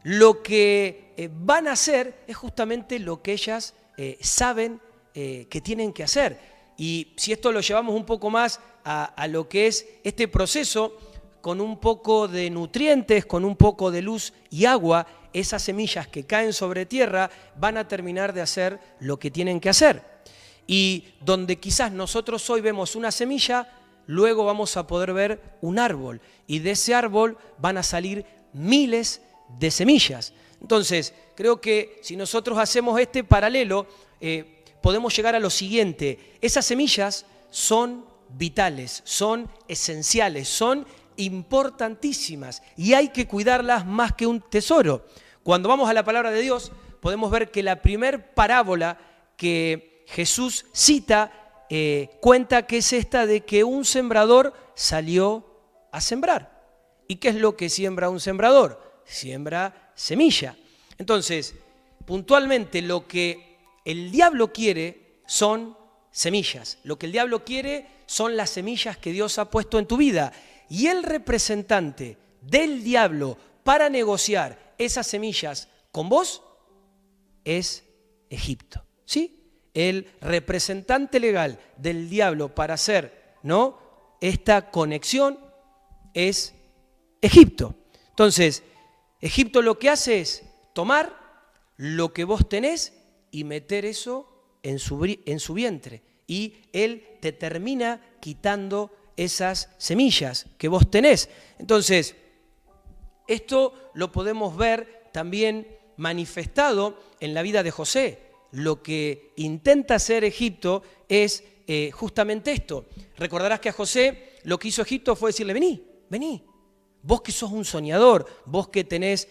[SPEAKER 2] lo que van a hacer es justamente lo que ellas saben que tienen que hacer. Y si esto lo llevamos un poco más a lo que es este proceso, con un poco de nutrientes, con un poco de luz y agua, esas semillas que caen sobre tierra van a terminar de hacer lo que tienen que hacer. Y donde quizás nosotros hoy vemos una semilla, luego vamos a poder ver un árbol. Y de ese árbol van a salir miles de semillas. Entonces, creo que si nosotros hacemos este paralelo, podemos llegar a lo siguiente. Esas semillas son vitales, son esenciales, son importantísimas y hay que cuidarlas más que un tesoro. Cuando vamos a la palabra de Dios, podemos ver que la primer parábola que Jesús cita cuenta que es esta de que un sembrador salió a sembrar. ¿Y qué es lo que siembra un sembrador? Siembra semilla. Entonces, puntualmente lo que el diablo quiere son semillas. Lo que el diablo quiere son las semillas que Dios ha puesto en tu vida. Y el representante del diablo para negociar esas semillas con vos es Egipto, ¿sí? El representante legal del diablo para hacer, ¿no?, esta conexión es Egipto. Entonces, Egipto lo que hace es tomar lo que vos tenés y meter eso en su vientre. Y él te termina quitando esas semillas que vos tenés. Entonces, esto lo podemos ver también manifestado en la vida de José. Lo que intenta hacer Egipto es justamente esto. Recordarás que a José lo que hizo Egipto fue decirle, vení, vení. Vos que sos un soñador, vos que tenés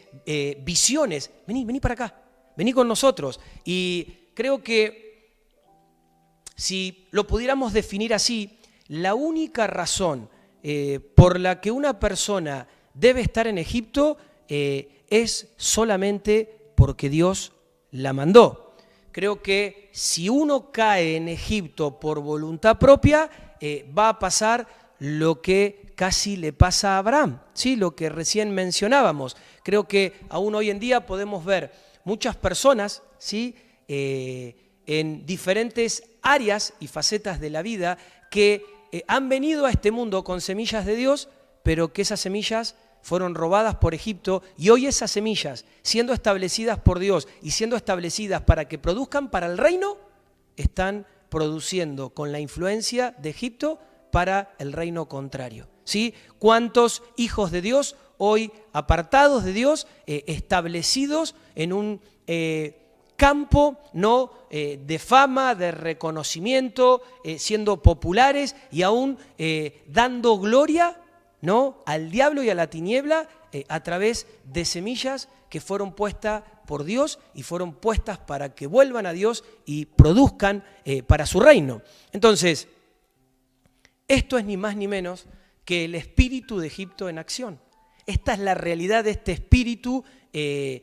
[SPEAKER 2] visiones, vení para acá, vení con nosotros. Y creo que si lo pudiéramos definir así, la única razón por la que una persona debe estar en Egipto es solamente porque Dios la mandó. Creo que si uno cae en Egipto por voluntad propia, va a pasar lo que casi le pasa a Abraham, ¿sí? Lo que recién mencionábamos. Creo que aún hoy en día podemos ver muchas personas, ¿sí?, en diferentes áreas y facetas de la vida que han venido a este mundo con semillas de Dios, pero que esas semillas fueron robadas por Egipto y hoy esas semillas, siendo establecidas por Dios y siendo establecidas para que produzcan para el reino, están produciendo con la influencia de Egipto para el reino contrario, ¿sí? ¿Cuántos hijos de Dios hoy apartados de Dios, establecidos en un campo, ¿no?, de fama, de reconocimiento, siendo populares y aún dando gloria, ¿no?, al diablo y a la tiniebla a través de semillas que fueron puestas por Dios y fueron puestas para que vuelvan a Dios y produzcan para su reino? Entonces, esto es ni más ni menos que el espíritu de Egipto en acción. Esta es la realidad de este espíritu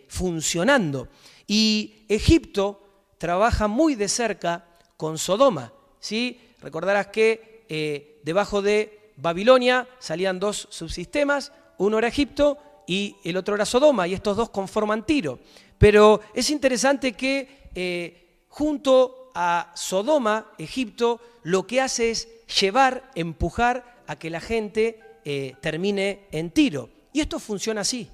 [SPEAKER 2] funcionando. Y Egipto trabaja muy de cerca con Sodoma, ¿sí? Recordarás que debajo de Babilonia salían dos subsistemas, uno era Egipto y el otro era Sodoma, y estos dos conforman Tiro. Pero es interesante que junto a Sodoma, Egipto, lo que hace es llevar, empujar a que la gente termine en Tiro. Y esto funciona así,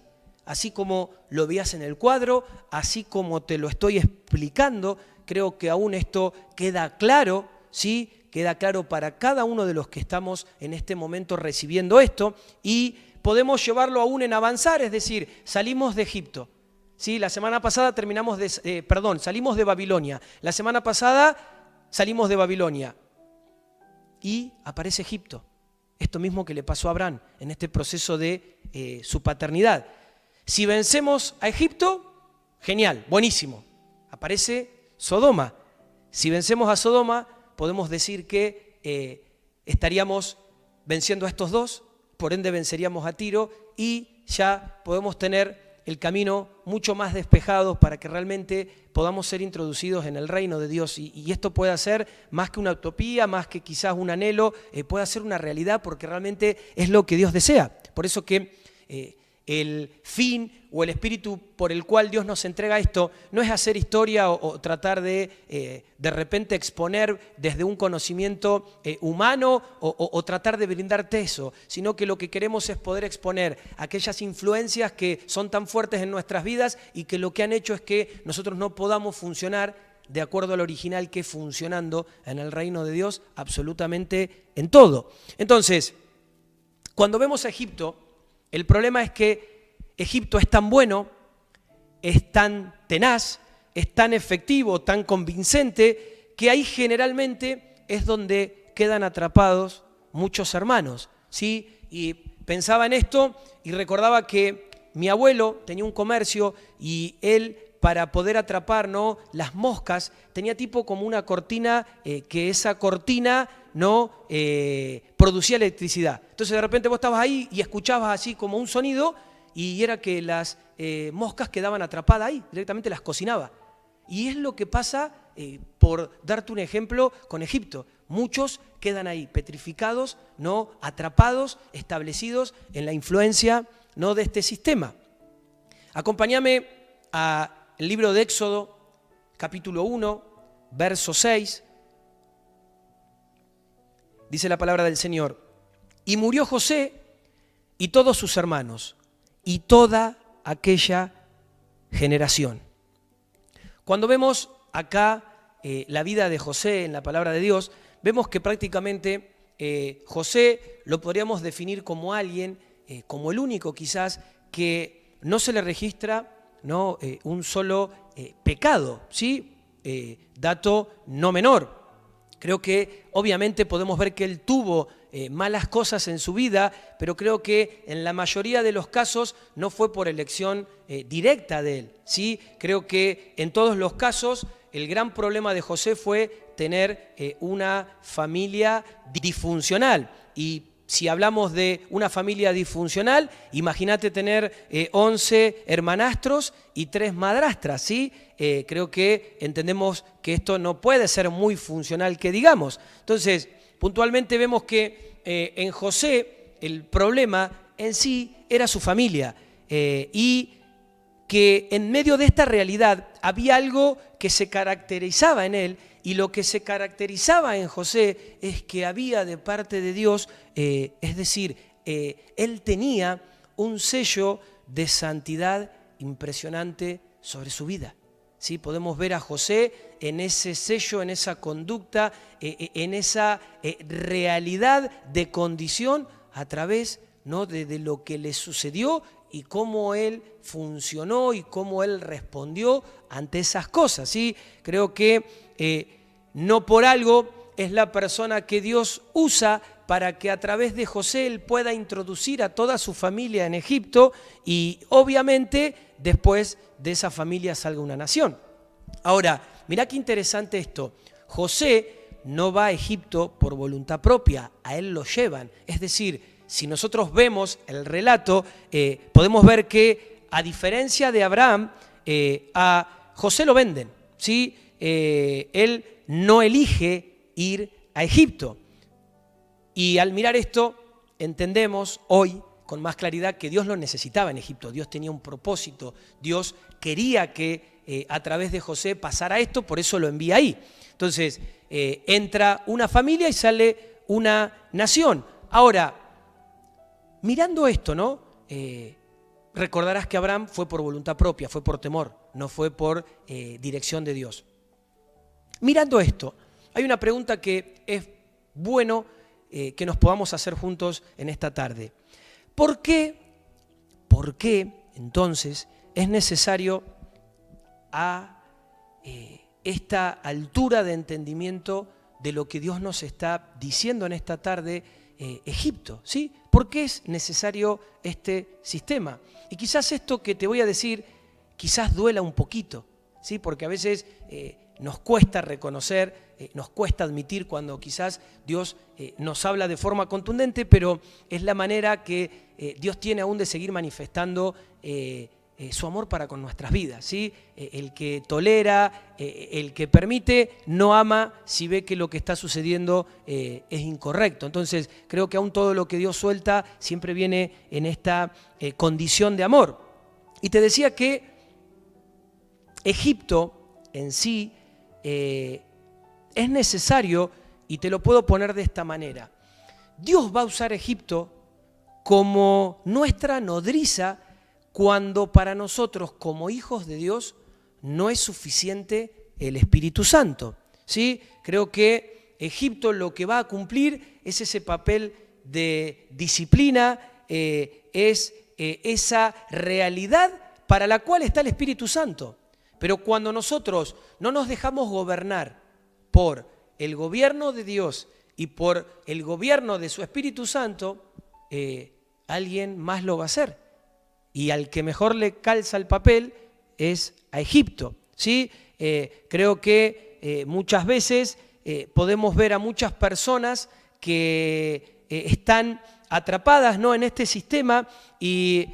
[SPEAKER 2] así como lo veías en el cuadro, así como te lo estoy explicando. Creo que aún esto queda claro, ¿sí? Queda claro para cada uno de los que estamos en este momento recibiendo esto, y podemos llevarlo aún en avanzar, es decir, salimos de Egipto, ¿sí? La semana pasada salimos de Babilonia, la semana pasada salimos de Babilonia y aparece Egipto, esto mismo que le pasó a Abraham en este proceso de su paternidad. Si vencemos a Egipto, genial, buenísimo, aparece Sodoma. Si vencemos a Sodoma, podemos decir que estaríamos venciendo a estos dos, por ende venceríamos a Tiro y ya podemos tener el camino mucho más despejado para que realmente podamos ser introducidos en el reino de Dios. Y esto puede ser más que una utopía, más que quizás un anhelo, puede ser una realidad porque realmente es lo que Dios desea. Por eso que el fin o el espíritu por el cual Dios nos entrega esto no es hacer historia o tratar de repente exponer desde un conocimiento humano o tratar de brindarte eso, sino que lo que queremos es poder exponer aquellas influencias que son tan fuertes en nuestras vidas y que lo que han hecho es que nosotros no podamos funcionar de acuerdo al original, que funcionando en el reino de Dios absolutamente en todo. Entonces, cuando vemos a Egipto, el problema es que Egipto es tan bueno, es tan tenaz, es tan efectivo, tan convincente, que ahí generalmente es donde quedan atrapados muchos hermanos, ¿sí? Y pensaba en esto y recordaba que mi abuelo tenía un comercio y él para poder atrapar, ¿no?, las moscas, tenía tipo como una cortina, que esa cortina, ¿no?, producía electricidad. Entonces de repente vos estabas ahí y escuchabas así como un sonido y era que las moscas quedaban atrapadas ahí, directamente las cocinaba. Y es lo que pasa, por darte un ejemplo, con Egipto. Muchos quedan ahí petrificados, ¿no?, atrapados, establecidos en la influencia, ¿no?, de este sistema. Acompáñame al libro de Éxodo, capítulo 1, verso 6. Dice la palabra del Señor: y murió José y todos sus hermanos y toda aquella generación. Cuando vemos acá la vida de José en la palabra de Dios, vemos que prácticamente José lo podríamos definir como alguien, como el único quizás, que no se le registra, ¿no?, un solo pecado, ¿sí? Dato no menor. Creo que obviamente podemos ver que él tuvo malas cosas en su vida, pero creo que en la mayoría de los casos no fue por elección directa de él, ¿sí? Creo que en todos los casos el gran problema de José fue tener una familia disfuncional. Y si hablamos de una familia disfuncional, imagínate tener 11 hermanastros y 3 madrastras, ¿sí? Creo que entendemos que esto no puede ser muy funcional, que digamos. Entonces, puntualmente vemos que en José el problema en sí era su familia, y que en medio de esta realidad había algo que se caracterizaba en él, y lo que se caracterizaba en José es que había de parte de Dios, es decir, él tenía un sello de santidad impresionante sobre su vida. ¿Sí? Podemos ver a José en ese sello, en esa conducta, en esa realidad de condición a través, ¿no?, de lo que le sucedió y cómo él funcionó y cómo él respondió ante esas cosas, ¿sí? Creo que no por algo es la persona que Dios usa para que a través de José él pueda introducir a toda su familia en Egipto y obviamente después de esa familia salga una nación. Ahora, mirá qué interesante esto. José no va a Egipto por voluntad propia, a él lo llevan. Es decir, si nosotros vemos el relato, podemos ver que a diferencia de Abraham, a José lo venden, ¿sí? Él no elige ir a Egipto. Y al mirar esto, entendemos hoy con más claridad que Dios lo necesitaba en Egipto. Dios tenía un propósito, Dios quería que a través de José pasara esto, por eso lo envía ahí. Entonces, entra una familia y sale una nación. Ahora, mirando esto, ¿no? Recordarás que Abraham fue por voluntad propia, fue por temor, no fue por dirección de Dios. Mirando esto, hay una pregunta que es bueno que nos podamos hacer juntos en esta tarde. ¿Por qué entonces es necesario a esta altura de entendimiento de lo que Dios nos está diciendo en esta tarde, Egipto, ¿sí? ¿Por qué es necesario este sistema? Y quizás esto que te voy a decir, quizás duela un poquito, ¿sí? Porque a veces nos cuesta reconocer, nos cuesta admitir cuando quizás Dios nos habla de forma contundente, pero es la manera que Dios tiene aún de seguir manifestando su amor para con nuestras vidas, ¿sí? El que tolera, el que permite, no ama si ve que lo que está sucediendo es incorrecto. Entonces, creo que aún todo lo que Dios suelta siempre viene en esta condición de amor. Y te decía que Egipto en sí es necesario, y te lo puedo poner de esta manera. Dios va a usar Egipto como nuestra nodriza cuando para nosotros como hijos de Dios no es suficiente el Espíritu Santo, ¿sí? Creo que Egipto lo que va a cumplir es ese papel de disciplina, es esa realidad para la cual está el Espíritu Santo. Pero cuando nosotros no nos dejamos gobernar por el gobierno de Dios y por el gobierno de su Espíritu Santo, alguien más lo va a hacer. Y al que mejor le calza el papel es a Egipto, ¿sí? Creo que muchas veces podemos ver a muchas personas que están atrapadas, ¿no?, en este sistema y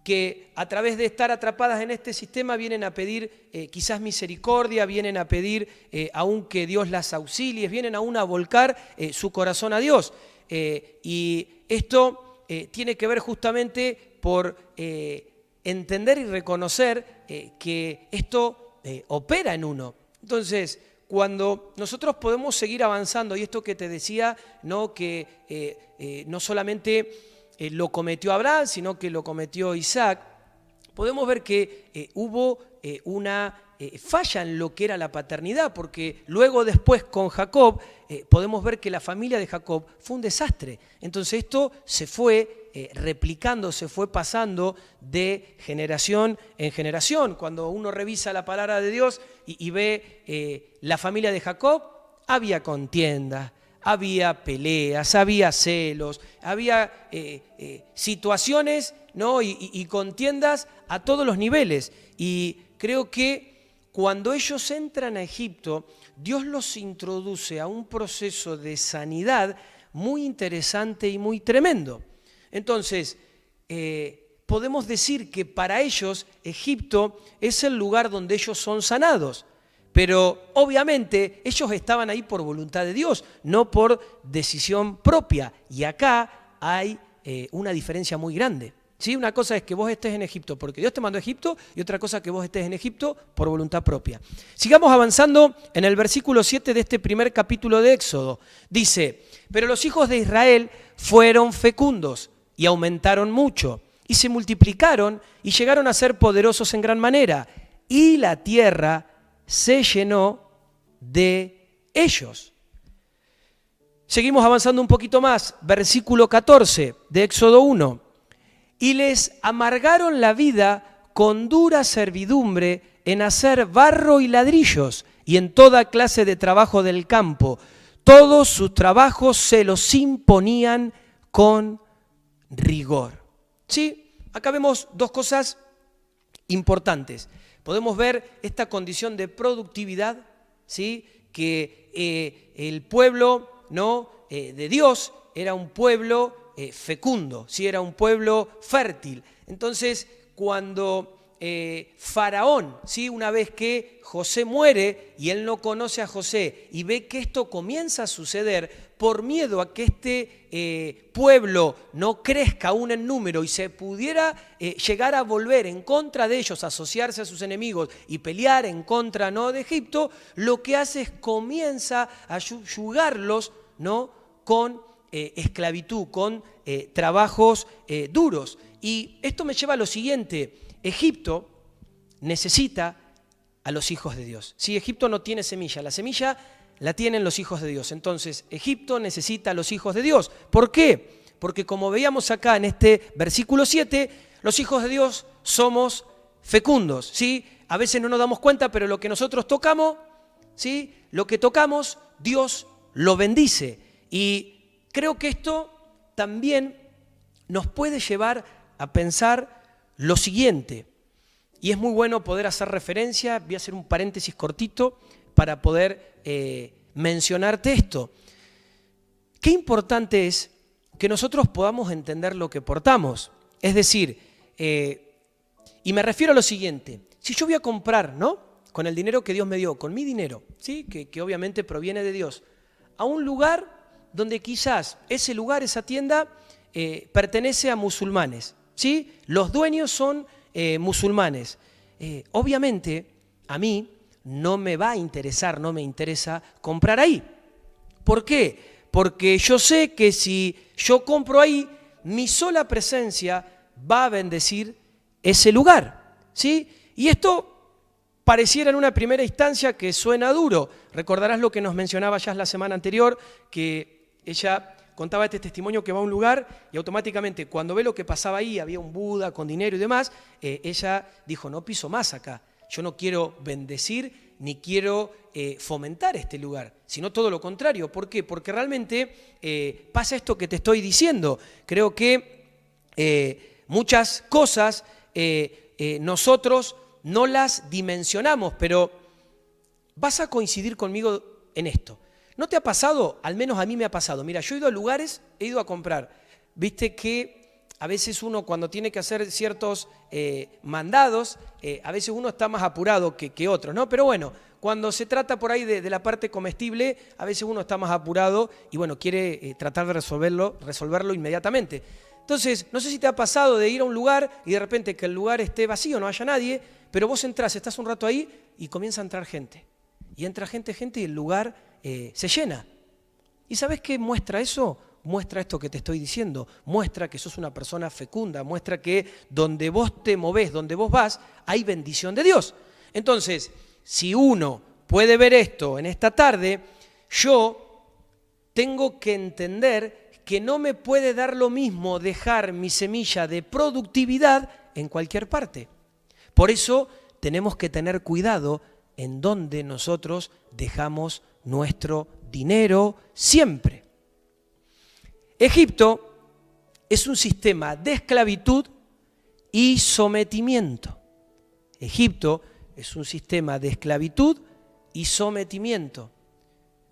[SPEAKER 2] que a través de estar atrapadas en este sistema vienen a pedir quizás misericordia, vienen a pedir aún que Dios las auxilie, vienen aún a volcar su corazón a Dios. Y esto tiene que ver justamente por entender y reconocer que esto opera en uno. Entonces, cuando nosotros podemos seguir avanzando, y esto que te decía, ¿no?, que no solamente lo cometió Abraham, sino que lo cometió Isaac, podemos ver que hubo una falla en lo que era la paternidad, porque luego después con Jacob podemos ver que la familia de Jacob fue un desastre. Entonces esto se fue replicando, se fue pasando de generación en generación. Cuando uno revisa la palabra de Dios y ve la familia de Jacob, había contiendas, había peleas, había celos, había situaciones, ¿no?, y contiendas a todos los niveles. Y creo que cuando ellos entran a Egipto, Dios los introduce a un proceso de sanidad muy interesante y muy tremendo. Entonces, podemos decir que para ellos Egipto es el lugar donde ellos son sanados. Pero obviamente ellos estaban ahí por voluntad de Dios, no por decisión propia. Y acá hay una diferencia muy grande, ¿sí? Una cosa es que vos estés en Egipto porque Dios te mandó a Egipto, y otra cosa que vos estés en Egipto por voluntad propia. Sigamos avanzando en el versículo 7 de este primer capítulo de Éxodo. Dice: pero los hijos de Israel fueron fecundos y aumentaron mucho, y se multiplicaron y llegaron a ser poderosos en gran manera, y la tierra se llenó de ellos. Seguimos avanzando un poquito más, versículo 14 de Éxodo 1. Y les amargaron la vida con dura servidumbre en hacer barro y ladrillos y en toda clase de trabajo del campo. Todos sus trabajos se los imponían con rigor. ¿Sí? Acá vemos dos cosas importantes. Podemos ver esta condición de productividad, ¿sí?, que el pueblo, ¿no?, de Dios era un pueblo fecundo, ¿sí?, era un pueblo fértil. Entonces, cuando Faraón, ¿sí?, una vez que José muere y él no conoce a José y ve que esto comienza a suceder, por miedo a que este pueblo no crezca aún en número y se pudiera llegar a volver en contra de ellos, asociarse a sus enemigos y pelear en contra, ¿no?, de Egipto, lo que hace es comienza a yugarlos, ¿no?, con esclavitud, con trabajos duros. Y esto me lleva a lo siguiente: Egipto necesita a los hijos de Dios. Si Egipto no tiene semilla, la semilla la tienen los hijos de Dios. Entonces, Egipto necesita a los hijos de Dios. ¿Por qué? Porque como veíamos acá en este versículo 7, los hijos de Dios somos fecundos, ¿sí? A veces no nos damos cuenta, pero lo que nosotros tocamos, ¿sí?, lo que tocamos, Dios lo bendice. Y creo que esto también nos puede llevar a pensar lo siguiente. Y es muy bueno poder hacer referencia, voy a hacer un paréntesis cortito para poder mencionarte esto. Qué importante es que nosotros podamos entender lo que portamos. Es decir, y me refiero a lo siguiente: si yo voy a comprar, ¿no?, con el dinero que Dios me dio, con mi dinero, ¿sí?, que obviamente proviene de Dios, a un lugar donde quizás ese lugar, esa tienda, pertenece a musulmanes, ¿sí?, los dueños son musulmanes. Obviamente, a mí no me va a interesar, no me interesa comprar ahí. ¿Por qué? Porque yo sé que si yo compro ahí, mi sola presencia va a bendecir ese lugar, ¿sí? Y esto pareciera en una primera instancia que suena duro. Recordarás lo que nos mencionaba ya la semana anterior, que ella contaba este testimonio que va a un lugar y automáticamente cuando ve lo que pasaba ahí, había un Buda con dinero y demás, ella dijo: no piso más acá. Yo no quiero bendecir ni quiero fomentar este lugar, sino todo lo contrario. ¿Por qué? Porque realmente pasa esto que te estoy diciendo. Creo que muchas cosas nosotros no las dimensionamos, pero vas a coincidir conmigo en esto. ¿No te ha pasado? Al menos a mí me ha pasado. Mira, yo he ido a lugares, he ido a comprar. Viste que a veces uno cuando tiene que hacer ciertos mandados, a veces uno está más apurado que otros, ¿no? Pero bueno, cuando se trata por ahí de la parte comestible, a veces uno está más apurado y bueno, quiere tratar de resolverlo inmediatamente. Entonces, no sé si te ha pasado de ir a un lugar y de repente que el lugar esté vacío, no haya nadie, pero vos entrás, estás un rato ahí y comienza a entrar gente. Y entra gente y el lugar se llena. ¿Y sabés qué muestra eso? Muestra esto que te estoy diciendo. Muestra que sos una persona fecunda. Muestra que donde vos te movés, donde vos vas, hay bendición de Dios. Entonces, si uno puede ver esto en esta tarde, yo tengo que entender que no me puede dar lo mismo dejar mi semilla de productividad en cualquier parte. Por eso tenemos que tener cuidado en donde nosotros dejamos nuestro dinero siempre. Egipto es un sistema de esclavitud y sometimiento. Egipto es un sistema de esclavitud y sometimiento.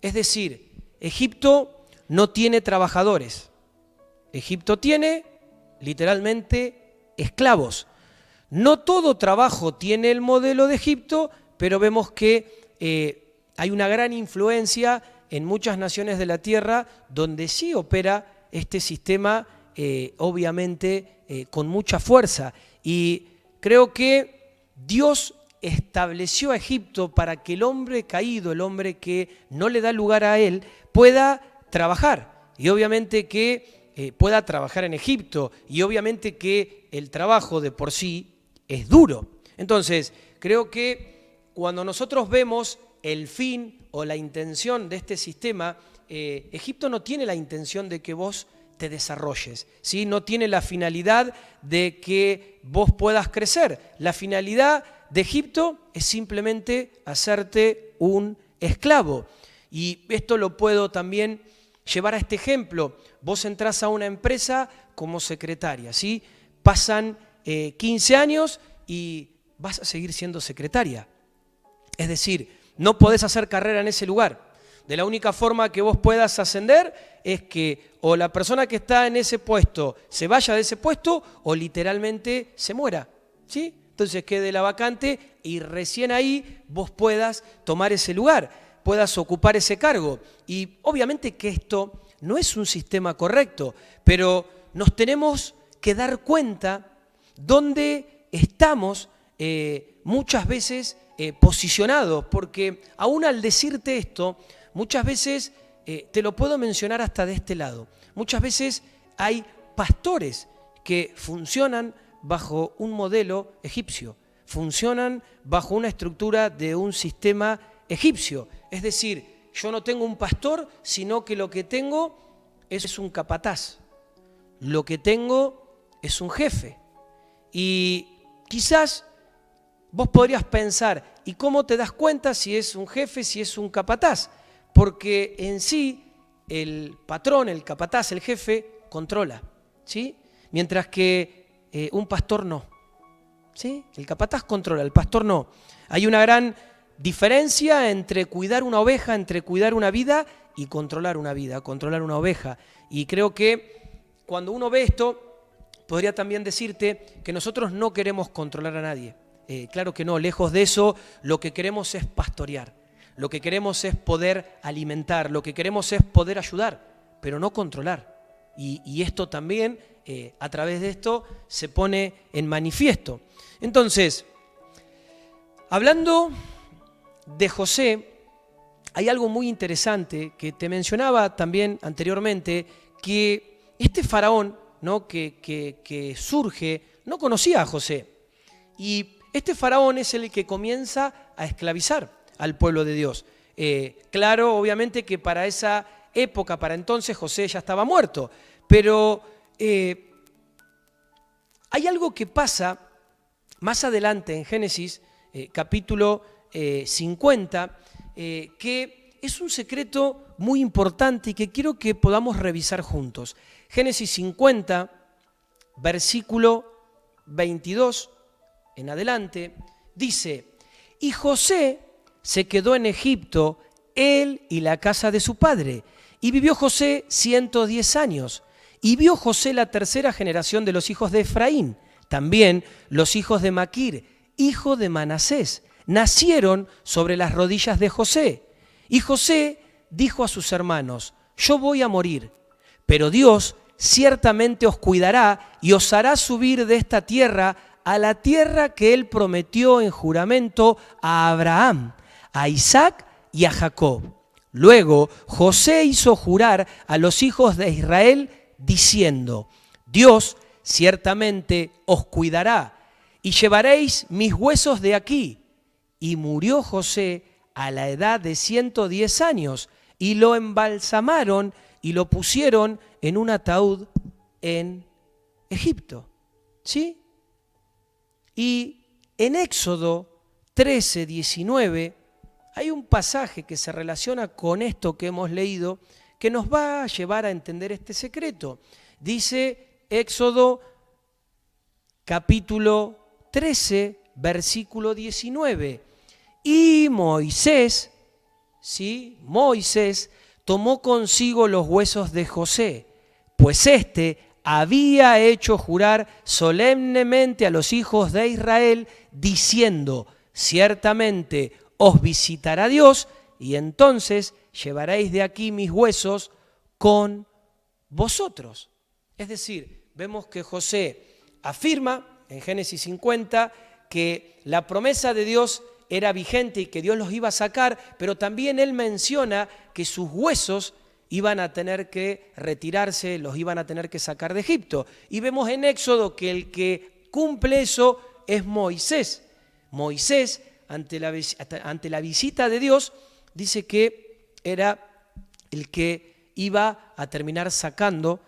[SPEAKER 2] Es decir, Egipto no tiene trabajadores. Egipto tiene, literalmente, esclavos. No todo trabajo tiene el modelo de Egipto, pero vemos que hay una gran influencia en muchas naciones de la tierra donde sí opera este sistema, obviamente, con mucha fuerza. Y creo que Dios estableció a Egipto para que el hombre caído, el hombre que no le da lugar a él, pueda trabajar. Y obviamente que pueda trabajar en Egipto. Y obviamente que el trabajo de por sí es duro. Entonces, creo que cuando nosotros vemos el fin o la intención de este sistema, Egipto no tiene la intención de que vos te desarrolles, ¿sí? No tiene la finalidad de que vos puedas crecer. La finalidad de Egipto es simplemente hacerte un esclavo. Y esto lo puedo también llevar a este ejemplo. Vos entrás a una empresa como secretaria, ¿sí? Pasan 15 años y vas a seguir siendo secretaria. Es decir, no podés hacer carrera en ese lugar. De la única forma que vos puedas ascender es que o la persona que está en ese puesto se vaya de ese puesto o literalmente se muera, ¿sí? Entonces quede la vacante y recién ahí vos puedas tomar ese lugar, puedas ocupar ese cargo. Y obviamente que esto no es un sistema correcto, pero nos tenemos que dar cuenta dónde estamos muchas veces posicionados, porque aún al decirte esto, muchas veces te lo puedo mencionar hasta de este lado. Muchas veces hay pastores que funcionan bajo un modelo egipcio, funcionan bajo una estructura de un sistema egipcio. Es decir, yo no tengo un pastor, sino que lo que tengo es un capataz. Lo que tengo es un jefe. Y quizás vos podrías pensar, ¿y cómo te das cuenta si es un jefe, si es un capataz? Porque en sí el patrón, el capataz, el jefe, controla, ¿sí? Mientras que un pastor no, ¿sí? El capataz controla, el pastor no. Hay una gran diferencia entre cuidar una oveja, entre cuidar una vida y controlar una vida, controlar una oveja. Y creo que cuando uno ve esto, podría también decirte que nosotros no queremos controlar a nadie. Claro que no, lejos de eso, lo que queremos es pastorear. Lo que queremos es poder alimentar, lo que queremos es poder ayudar, pero no controlar. Y esto también, a través de esto, se pone en manifiesto. Entonces, hablando de José, hay algo muy interesante que te mencionaba también anteriormente, que este faraón, ¿no? que surge, no conocía a José. Y este faraón es el que comienza a esclavizar al pueblo de Dios. Claro, obviamente que para esa época, para entonces, José ya estaba muerto. Pero hay algo que pasa más adelante en Génesis, capítulo 50, que es un secreto muy importante y que quiero que podamos revisar juntos. Génesis 50, versículo 22 en adelante, Dice, y José se quedó en Egipto, él y la casa de su padre. Y vivió José 110 años. Y vio José la tercera generación de los hijos de Efraín. También los hijos de Maquir, hijo de Manasés, nacieron sobre las rodillas de José. Y José dijo a sus hermanos, yo voy a morir, pero Dios ciertamente os cuidará y os hará subir de esta tierra a la tierra que él prometió en juramento a Abraham, a Isaac y a Jacob. Luego José hizo jurar a los hijos de Israel diciendo, Dios ciertamente os cuidará y llevaréis mis huesos de aquí. Y murió José a la edad de 110 años y lo embalsamaron y lo pusieron en un ataúd en Egipto. ¿Sí? Y en Éxodo 13, 19, hay un pasaje que se relaciona con esto que hemos leído que nos va a llevar a entender este secreto. Dice Éxodo capítulo 13, versículo 19. Y Moisés, ¿sí? Moisés tomó consigo los huesos de José, pues éste había hecho jurar solemnemente a los hijos de Israel, diciendo, ciertamente os visitará Dios, y entonces llevaréis de aquí mis huesos con vosotros. Es decir, vemos que José afirma en Génesis 50 que la promesa de Dios era vigente y que Dios los iba a sacar, pero también él menciona que sus huesos iban a tener que retirarse, los iban a tener que sacar de Egipto. Y vemos en Éxodo que el que cumple eso es Moisés. Moisés, ante la visita de Dios, dice que era el que iba a terminar sacando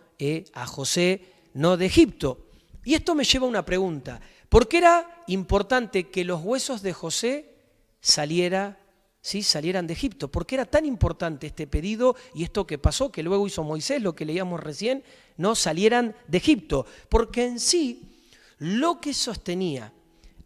[SPEAKER 2] a José, no de Egipto. Y esto me lleva a una pregunta. ¿Por qué era importante que los huesos de José salieran de Egipto? ¿Por qué era tan importante este pedido y esto que pasó, que luego hizo Moisés, lo que leíamos recién, no salieran de Egipto? Porque en sí, lo que sostenía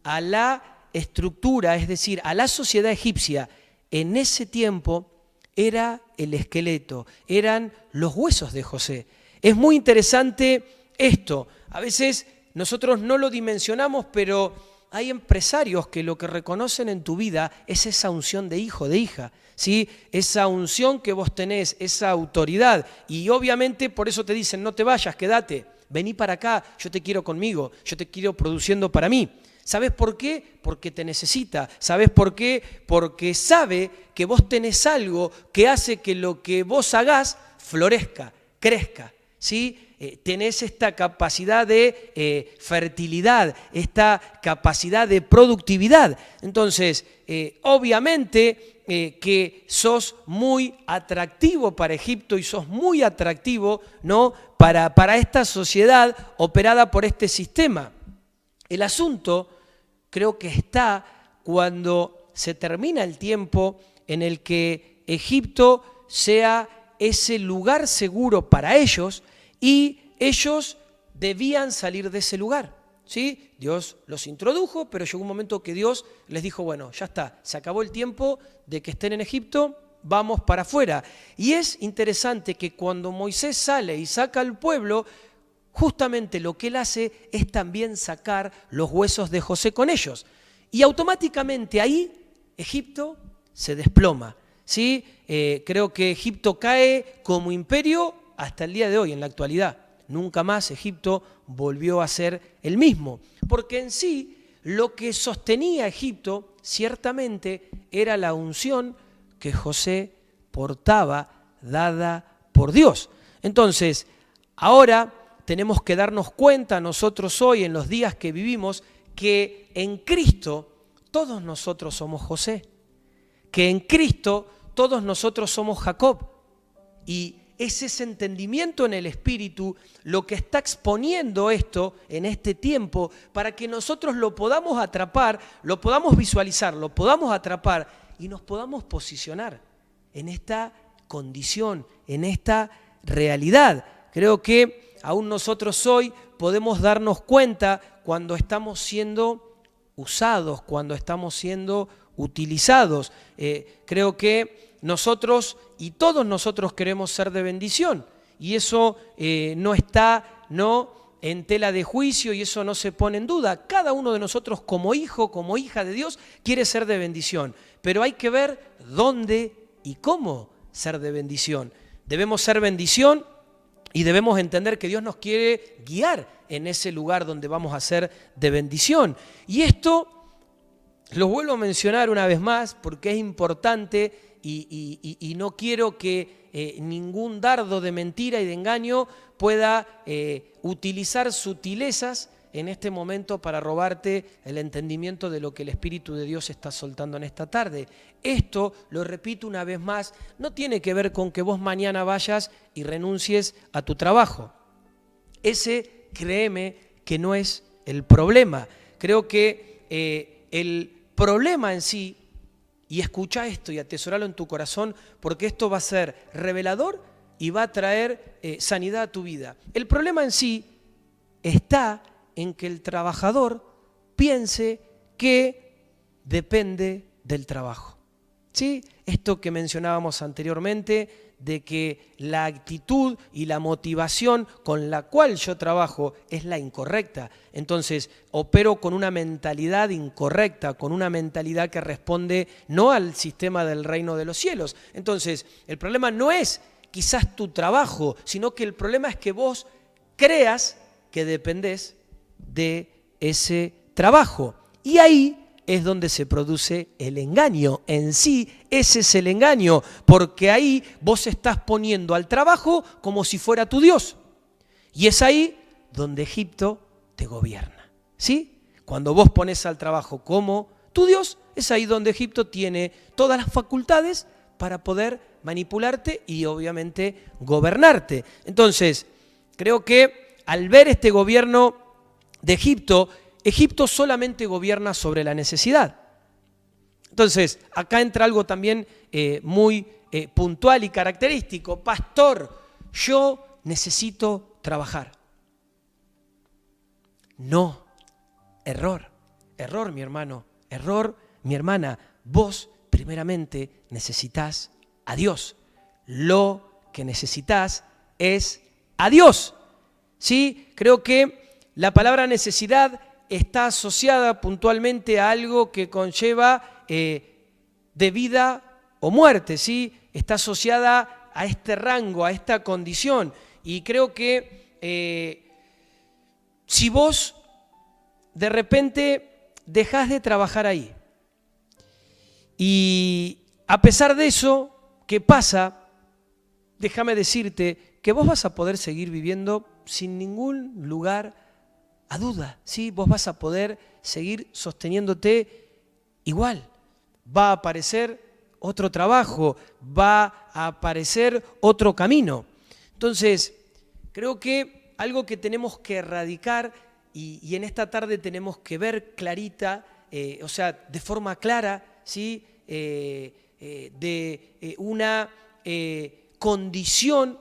[SPEAKER 2] a la estructura, es decir, a la sociedad egipcia en ese tiempo, era el esqueleto, eran los huesos de José. Es muy interesante esto. A veces nosotros no lo dimensionamos, pero hay empresarios que lo que reconocen en tu vida es esa unción de hijo, de hija, ¿sí? Esa unción que vos tenés, esa autoridad. Y obviamente por eso te dicen, no te vayas, quédate, vení para acá, yo te quiero conmigo, yo te quiero produciendo para mí. ¿Sabes por qué? Porque te necesita. ¿Sabes por qué? Porque sabe que vos tenés algo que hace que lo que vos hagás florezca, crezca, ¿sí? Tenés esta capacidad de fertilidad, esta capacidad de productividad. Entonces, obviamente que sos muy atractivo para Egipto y sos muy atractivo, ¿no? para esta sociedad operada por este sistema. El asunto creo que está cuando se termina el tiempo en el que Egipto sea ese lugar seguro para ellos y ellos debían salir de ese lugar, ¿sí? Dios los introdujo, pero llegó un momento que Dios les dijo, bueno, ya está, se acabó el tiempo de que estén en Egipto, vamos para afuera. Y es interesante que cuando Moisés sale y saca al pueblo, justamente lo que él hace es también sacar los huesos de José con ellos. Y automáticamente ahí Egipto se desploma, ¿sí? Creo que Egipto cae como imperio hasta el día de hoy, en la actualidad. Nunca más Egipto volvió a ser el mismo, porque en sí lo que sostenía a Egipto ciertamente era la unción que José portaba, dada por Dios. Entonces, ahora tenemos que darnos cuenta nosotros hoy, en los días que vivimos, que en Cristo todos nosotros somos José, que en Cristo todos nosotros somos Jacob. Y es ese entendimiento en el Espíritu lo que está exponiendo esto en este tiempo para que nosotros lo podamos atrapar, lo podamos visualizar, lo podamos atrapar y nos podamos posicionar en esta condición, en esta realidad. Creo que aún nosotros hoy podemos darnos cuenta cuando estamos siendo usados, cuando estamos siendo utilizados. Creo que nosotros y todos nosotros queremos ser de bendición y eso no está en tela de juicio y eso no se pone en duda. Cada uno de nosotros como hijo, como hija de Dios, quiere ser de bendición, pero hay que ver dónde y cómo ser de bendición. Debemos ser bendición y debemos entender que Dios nos quiere guiar en ese lugar donde vamos a ser de bendición. Y esto lo vuelvo a mencionar una vez más porque es importante y no quiero que ningún dardo de mentira y de engaño pueda utilizar sutilezas en este momento para robarte el entendimiento de lo que el Espíritu de Dios está soltando en esta tarde. Esto, lo repito una vez más, no tiene que ver con que vos mañana vayas y renuncies a tu trabajo. Ese, créeme, que no es el problema. Creo que el problema en sí, y escucha esto y atesoralo en tu corazón, porque esto va a ser revelador y va a traer sanidad a tu vida. El problema en sí está en que el trabajador piense que depende del trabajo. ¿Sí? Esto que mencionábamos anteriormente, de que la actitud y la motivación con la cual yo trabajo es la incorrecta. Entonces, opero con una mentalidad incorrecta, con una mentalidad que responde no al sistema del reino de los cielos. Entonces, el problema no es quizás tu trabajo, sino que el problema es que vos creas que dependés de ese trabajo. Y ahí es donde se produce el engaño. En sí, ese es el engaño, porque ahí vos estás poniendo al trabajo como si fuera tu Dios. Y es ahí donde Egipto te gobierna. ¿Sí? Cuando vos pones al trabajo como tu Dios, es ahí donde Egipto tiene todas las facultades para poder manipularte y obviamente gobernarte. Entonces, creo que al ver este gobierno de Egipto, Egipto solamente gobierna sobre la necesidad. Entonces, acá entra algo también muy puntual y característico. Pastor, yo necesito trabajar. No, error, mi hermano, error, mi hermana. Vos primeramente necesitas a Dios. Lo que necesitas es a Dios. ¿Sí? Creo que la palabra necesidad está asociada puntualmente a algo que conlleva de vida o muerte, ¿sí? Está asociada a este rango, a esta condición. Y creo que si vos de repente dejás de trabajar ahí y a pesar de eso, ¿qué pasa? Déjame decirte que vos vas a poder seguir viviendo sin ningún lugar a duda, ¿sí? Vos vas a poder seguir sosteniéndote igual. Va a aparecer otro trabajo, va a aparecer otro camino. Entonces, creo que algo que tenemos que erradicar y en esta tarde tenemos que ver clarita, o sea, de forma clara, ¿sí? De una condición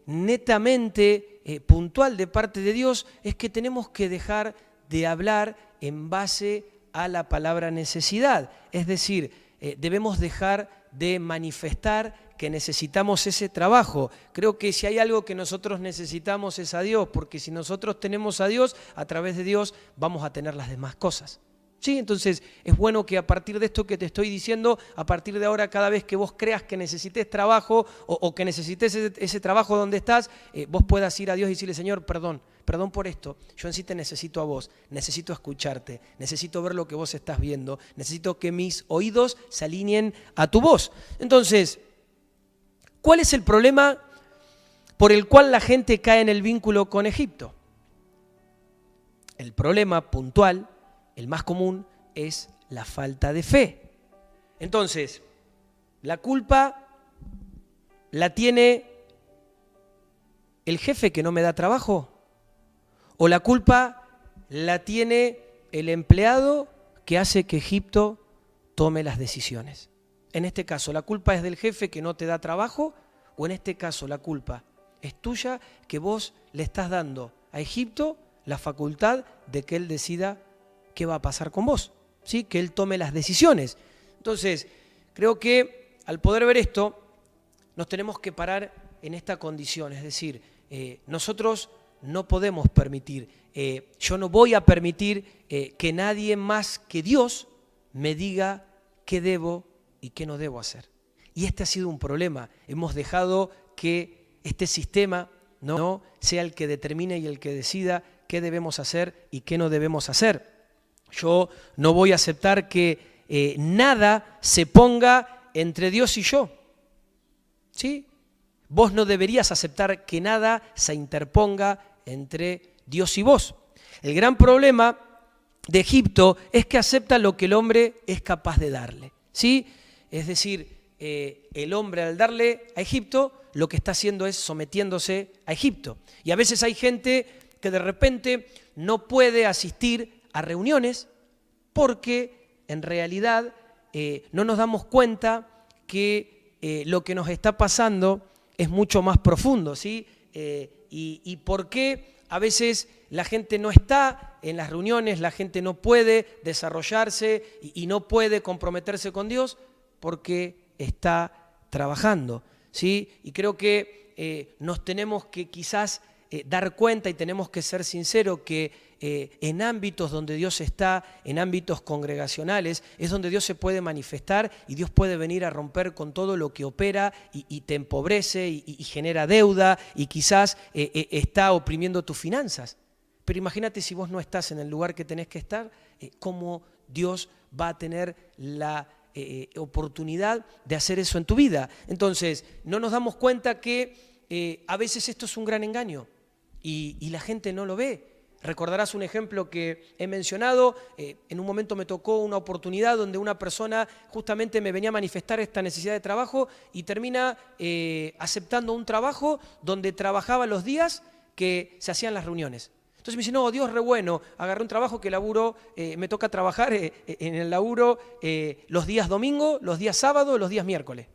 [SPEAKER 2] netamente puntual de parte de Dios, es que tenemos que dejar de hablar en base a la palabra necesidad. Es decir, debemos dejar de manifestar que necesitamos ese trabajo. Creo que si hay algo que nosotros necesitamos es a Dios, porque si nosotros tenemos a Dios, a través de Dios vamos a tener las demás cosas. ¿Sí? Entonces es bueno que a partir de esto que te estoy diciendo, a partir de ahora cada vez que vos creas que necesites trabajo o que necesites ese trabajo donde estás, vos puedas ir a Dios y decirle, Señor, perdón por esto, yo en sí te necesito a vos, necesito escucharte, necesito ver lo que vos estás viendo, necesito que mis oídos se alineen a tu voz. Entonces, ¿cuál es el problema por el cual la gente cae en el vínculo con Egipto? El problema puntual, el más común, es la falta de fe. Entonces, la culpa la tiene el jefe que no me da trabajo, o la culpa la tiene el empleado que hace que Egipto tome las decisiones. En este caso, la culpa es del jefe que no te da trabajo, o en este caso, la culpa es tuya que vos le estás dando a Egipto la facultad de que él decida qué va a pasar con vos, ¿sí? Que Él tome las decisiones. Entonces, creo que al poder ver esto, nos tenemos que parar en esta condición, es decir, nosotros no podemos permitir, yo no voy a permitir que nadie más que Dios me diga qué debo y qué no debo hacer. Y este ha sido un problema. Hemos dejado que este sistema no sea el que determine y el que decida qué debemos hacer y qué no debemos hacer. Yo no voy a aceptar que nada se ponga entre Dios y yo. ¿Sí? Vos no deberías aceptar que nada se interponga entre Dios y vos. El gran problema de Egipto es que acepta lo que el hombre es capaz de darle, ¿sí? Es decir, el hombre al darle a Egipto, lo que está haciendo es sometiéndose a Egipto. Y a veces hay gente que de repente no puede asistir a reuniones porque en realidad no nos damos cuenta que lo que nos está pasando es mucho más profundo, ¿sí? Y por qué a veces la gente no está en las reuniones, la gente no puede desarrollarse y no puede comprometerse con Dios porque está trabajando, ¿sí? Y creo que nos tenemos que quizás dar cuenta y tenemos que ser sinceros que en ámbitos donde Dios está, en ámbitos congregacionales, es donde Dios se puede manifestar y Dios puede venir a romper con todo lo que opera y te empobrece y genera deuda y quizás está oprimiendo tus finanzas. Pero imagínate si vos no estás en el lugar que tenés que estar, cómo Dios va a tener la oportunidad de hacer eso en tu vida. Entonces, no nos damos cuenta que a veces esto es un gran engaño y la gente no lo ve. Recordarás un ejemplo que he mencionado, en un momento me tocó una oportunidad donde una persona justamente me venía a manifestar esta necesidad de trabajo y termina aceptando un trabajo donde trabajaba los días que se hacían las reuniones. Entonces me dice, no, Dios re bueno, agarré un trabajo que laburo, me toca trabajar en el laburo los días domingo, los días sábado, los días miércoles.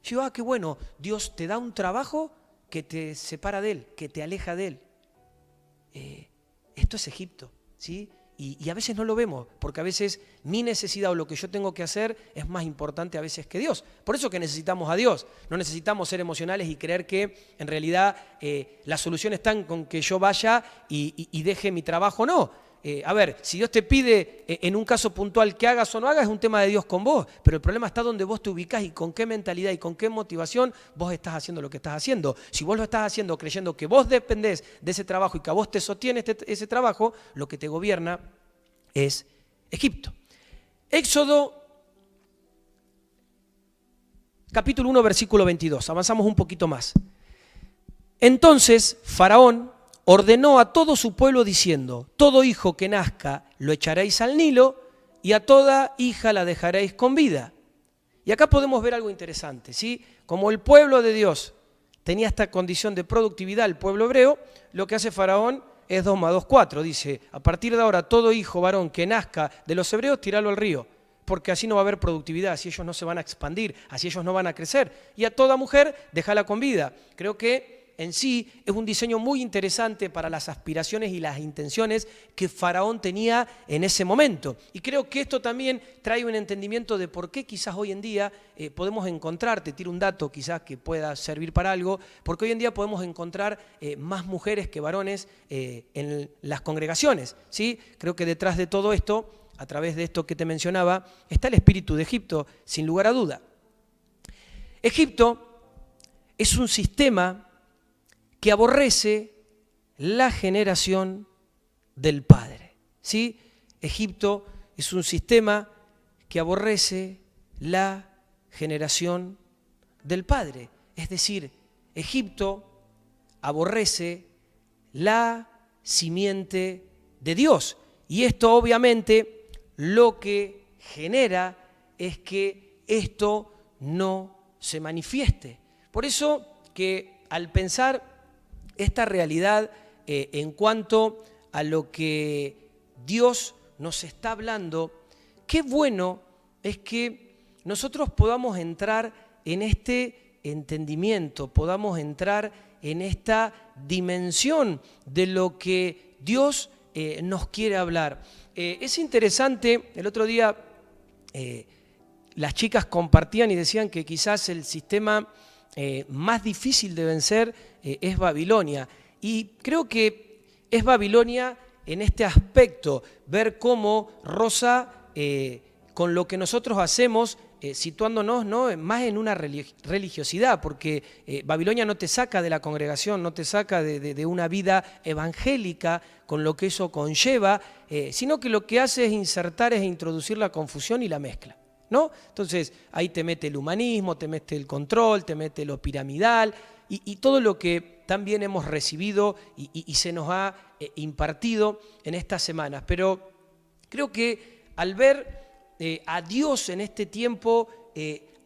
[SPEAKER 2] Yo digo, qué bueno, Dios te da un trabajo que te separa de Él, que te aleja de Él. Esto es Egipto, ¿sí? Y a veces no lo vemos, porque a veces mi necesidad o lo que yo tengo que hacer es más importante a veces que Dios. Por eso que necesitamos a Dios. No necesitamos ser emocionales y creer que en realidad la solución está con que yo vaya y deje mi trabajo. No. A ver, si Dios te pide en un caso puntual que hagas o no hagas, es un tema de Dios con vos. Pero el problema está donde vos te ubicás y con qué mentalidad y con qué motivación vos estás haciendo lo que estás haciendo. Si vos lo estás haciendo creyendo que vos dependés de ese trabajo y que a vos te sostiene ese trabajo, lo que te gobierna es Egipto. Éxodo, capítulo 1, versículo 22. Avanzamos un poquito más. Entonces, Faraón ordenó a todo su pueblo diciendo, todo hijo que nazca lo echaréis al Nilo y a toda hija la dejaréis con vida. Y acá podemos ver algo interesante, ¿sí? Como el pueblo de Dios tenía esta condición de productividad, el pueblo hebreo, lo que hace Faraón es 2 más 2, 4. Dice, a partir de ahora todo hijo varón que nazca de los hebreos, tiralo al río, porque así no va a haber productividad, así ellos no se van a expandir, así ellos no van a crecer. Y a toda mujer, déjala con vida. Creo que en sí es un diseño muy interesante para las aspiraciones y las intenciones que Faraón tenía en ese momento. Y creo que esto también trae un entendimiento de por qué quizás hoy en día podemos encontrar, te tiro un dato quizás que pueda servir para algo, porque hoy en día podemos encontrar más mujeres que varones en las congregaciones, ¿sí? Creo que detrás de todo esto, a través de esto que te mencionaba, está el espíritu de Egipto, sin lugar a duda. Egipto es un sistema que aborrece la generación del padre, ¿sí? Egipto es un sistema que aborrece la generación del padre. Es decir, Egipto aborrece la simiente de Dios. Y esto obviamente lo que genera es que esto no se manifieste. Por eso que al pensar esta realidad en cuanto a lo que Dios nos está hablando, qué bueno es que nosotros podamos entrar en este entendimiento, podamos entrar en esta dimensión de lo que Dios nos quiere hablar. Es interesante, el otro día las chicas compartían y decían que quizás el sistema más difícil de vencer es Babilonia. Y creo que es Babilonia en este aspecto, ver cómo Rosa, con lo que nosotros hacemos, situándonos, ¿no?, más en una religiosidad, porque Babilonia no te saca de la congregación, no te saca de una vida evangélica con lo que eso conlleva, sino que lo que hace es insertar, es introducir la confusión y la mezcla, ¿no? Entonces ahí te mete el humanismo, te mete el control, te mete lo piramidal y todo lo que también hemos recibido y se nos ha impartido en estas semanas. Pero creo que al ver a Dios en este tiempo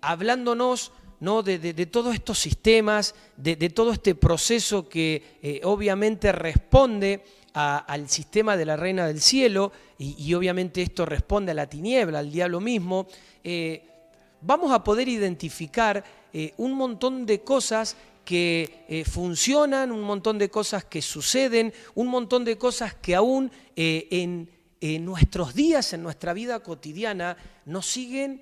[SPEAKER 2] hablándonos, ¿no?, de todos estos sistemas, de todo este proceso que obviamente responde al sistema de la Reina del Cielo y obviamente esto responde a la tiniebla, al diablo mismo, vamos a poder identificar un montón de cosas que funcionan, un montón de cosas que suceden, un montón de cosas que aún en nuestros días, en nuestra vida cotidiana, nos siguen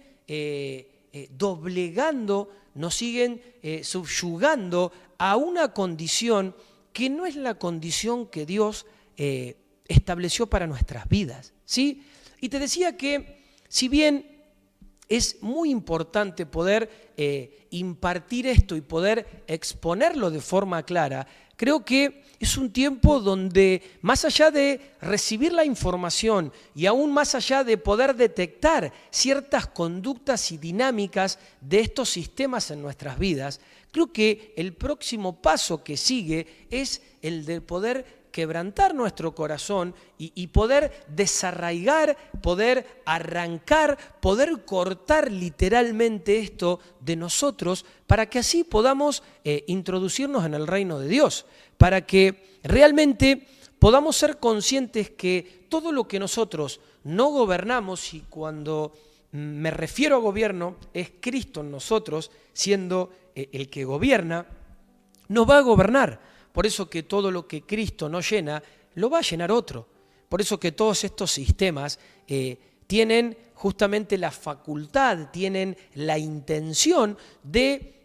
[SPEAKER 2] doblegando, nos siguen subyugando a una condición que no es la condición que Dios estableció para nuestras vidas, ¿sí? Y te decía que si bien es muy importante poder impartir esto y poder exponerlo de forma clara, creo que es un tiempo donde, más allá de recibir la información y aún más allá de poder detectar ciertas conductas y dinámicas de estos sistemas en nuestras vidas, creo que el próximo paso que sigue es el de poder quebrantar nuestro corazón y poder desarraigar, poder arrancar, poder cortar literalmente esto de nosotros para que así podamos introducirnos en el reino de Dios, para que realmente podamos ser conscientes que todo lo que nosotros no gobernamos, y cuando me refiero a gobierno es Cristo en nosotros siendo el que gobierna, nos va a gobernar. Por eso que todo lo que Cristo no llena, lo va a llenar otro. Por eso que todos estos sistemas tienen justamente la facultad, tienen la intención de,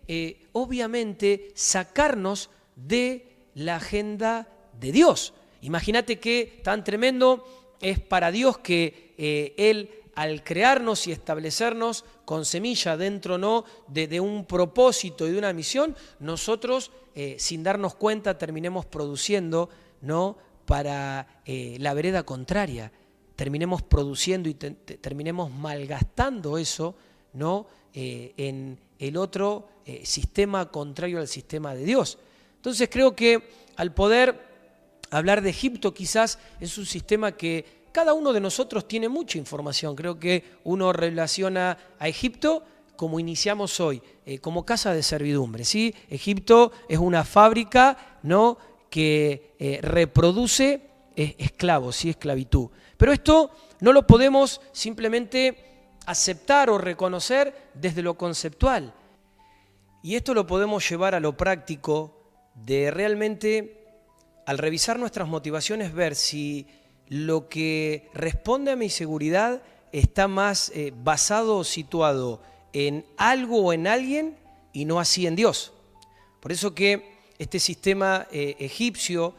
[SPEAKER 2] obviamente, sacarnos de la agenda de Dios. Imagínate qué tan tremendo es para Dios que Él, al crearnos y establecernos con semilla dentro, ¿no?, de un propósito y de una misión, nosotros sin darnos cuenta terminemos produciendo, ¿no?, para la vereda contraria, terminemos produciendo y terminemos malgastando eso, ¿no?, en el otro sistema contrario al sistema de Dios. Entonces creo que al poder hablar de Egipto quizás es un sistema que cada uno de nosotros tiene mucha información. Creo que uno relaciona a Egipto como iniciamos hoy, como casa de servidumbre, ¿sí? Egipto es una fábrica, ¿no?, que reproduce esclavos, ¿sí?, esclavitud. Pero esto no lo podemos simplemente aceptar o reconocer desde lo conceptual. Y esto lo podemos llevar a lo práctico de realmente, al revisar nuestras motivaciones, ver si lo que responde a mi seguridad está más basado o situado en algo o en alguien y no así en Dios. Por eso que este sistema egipcio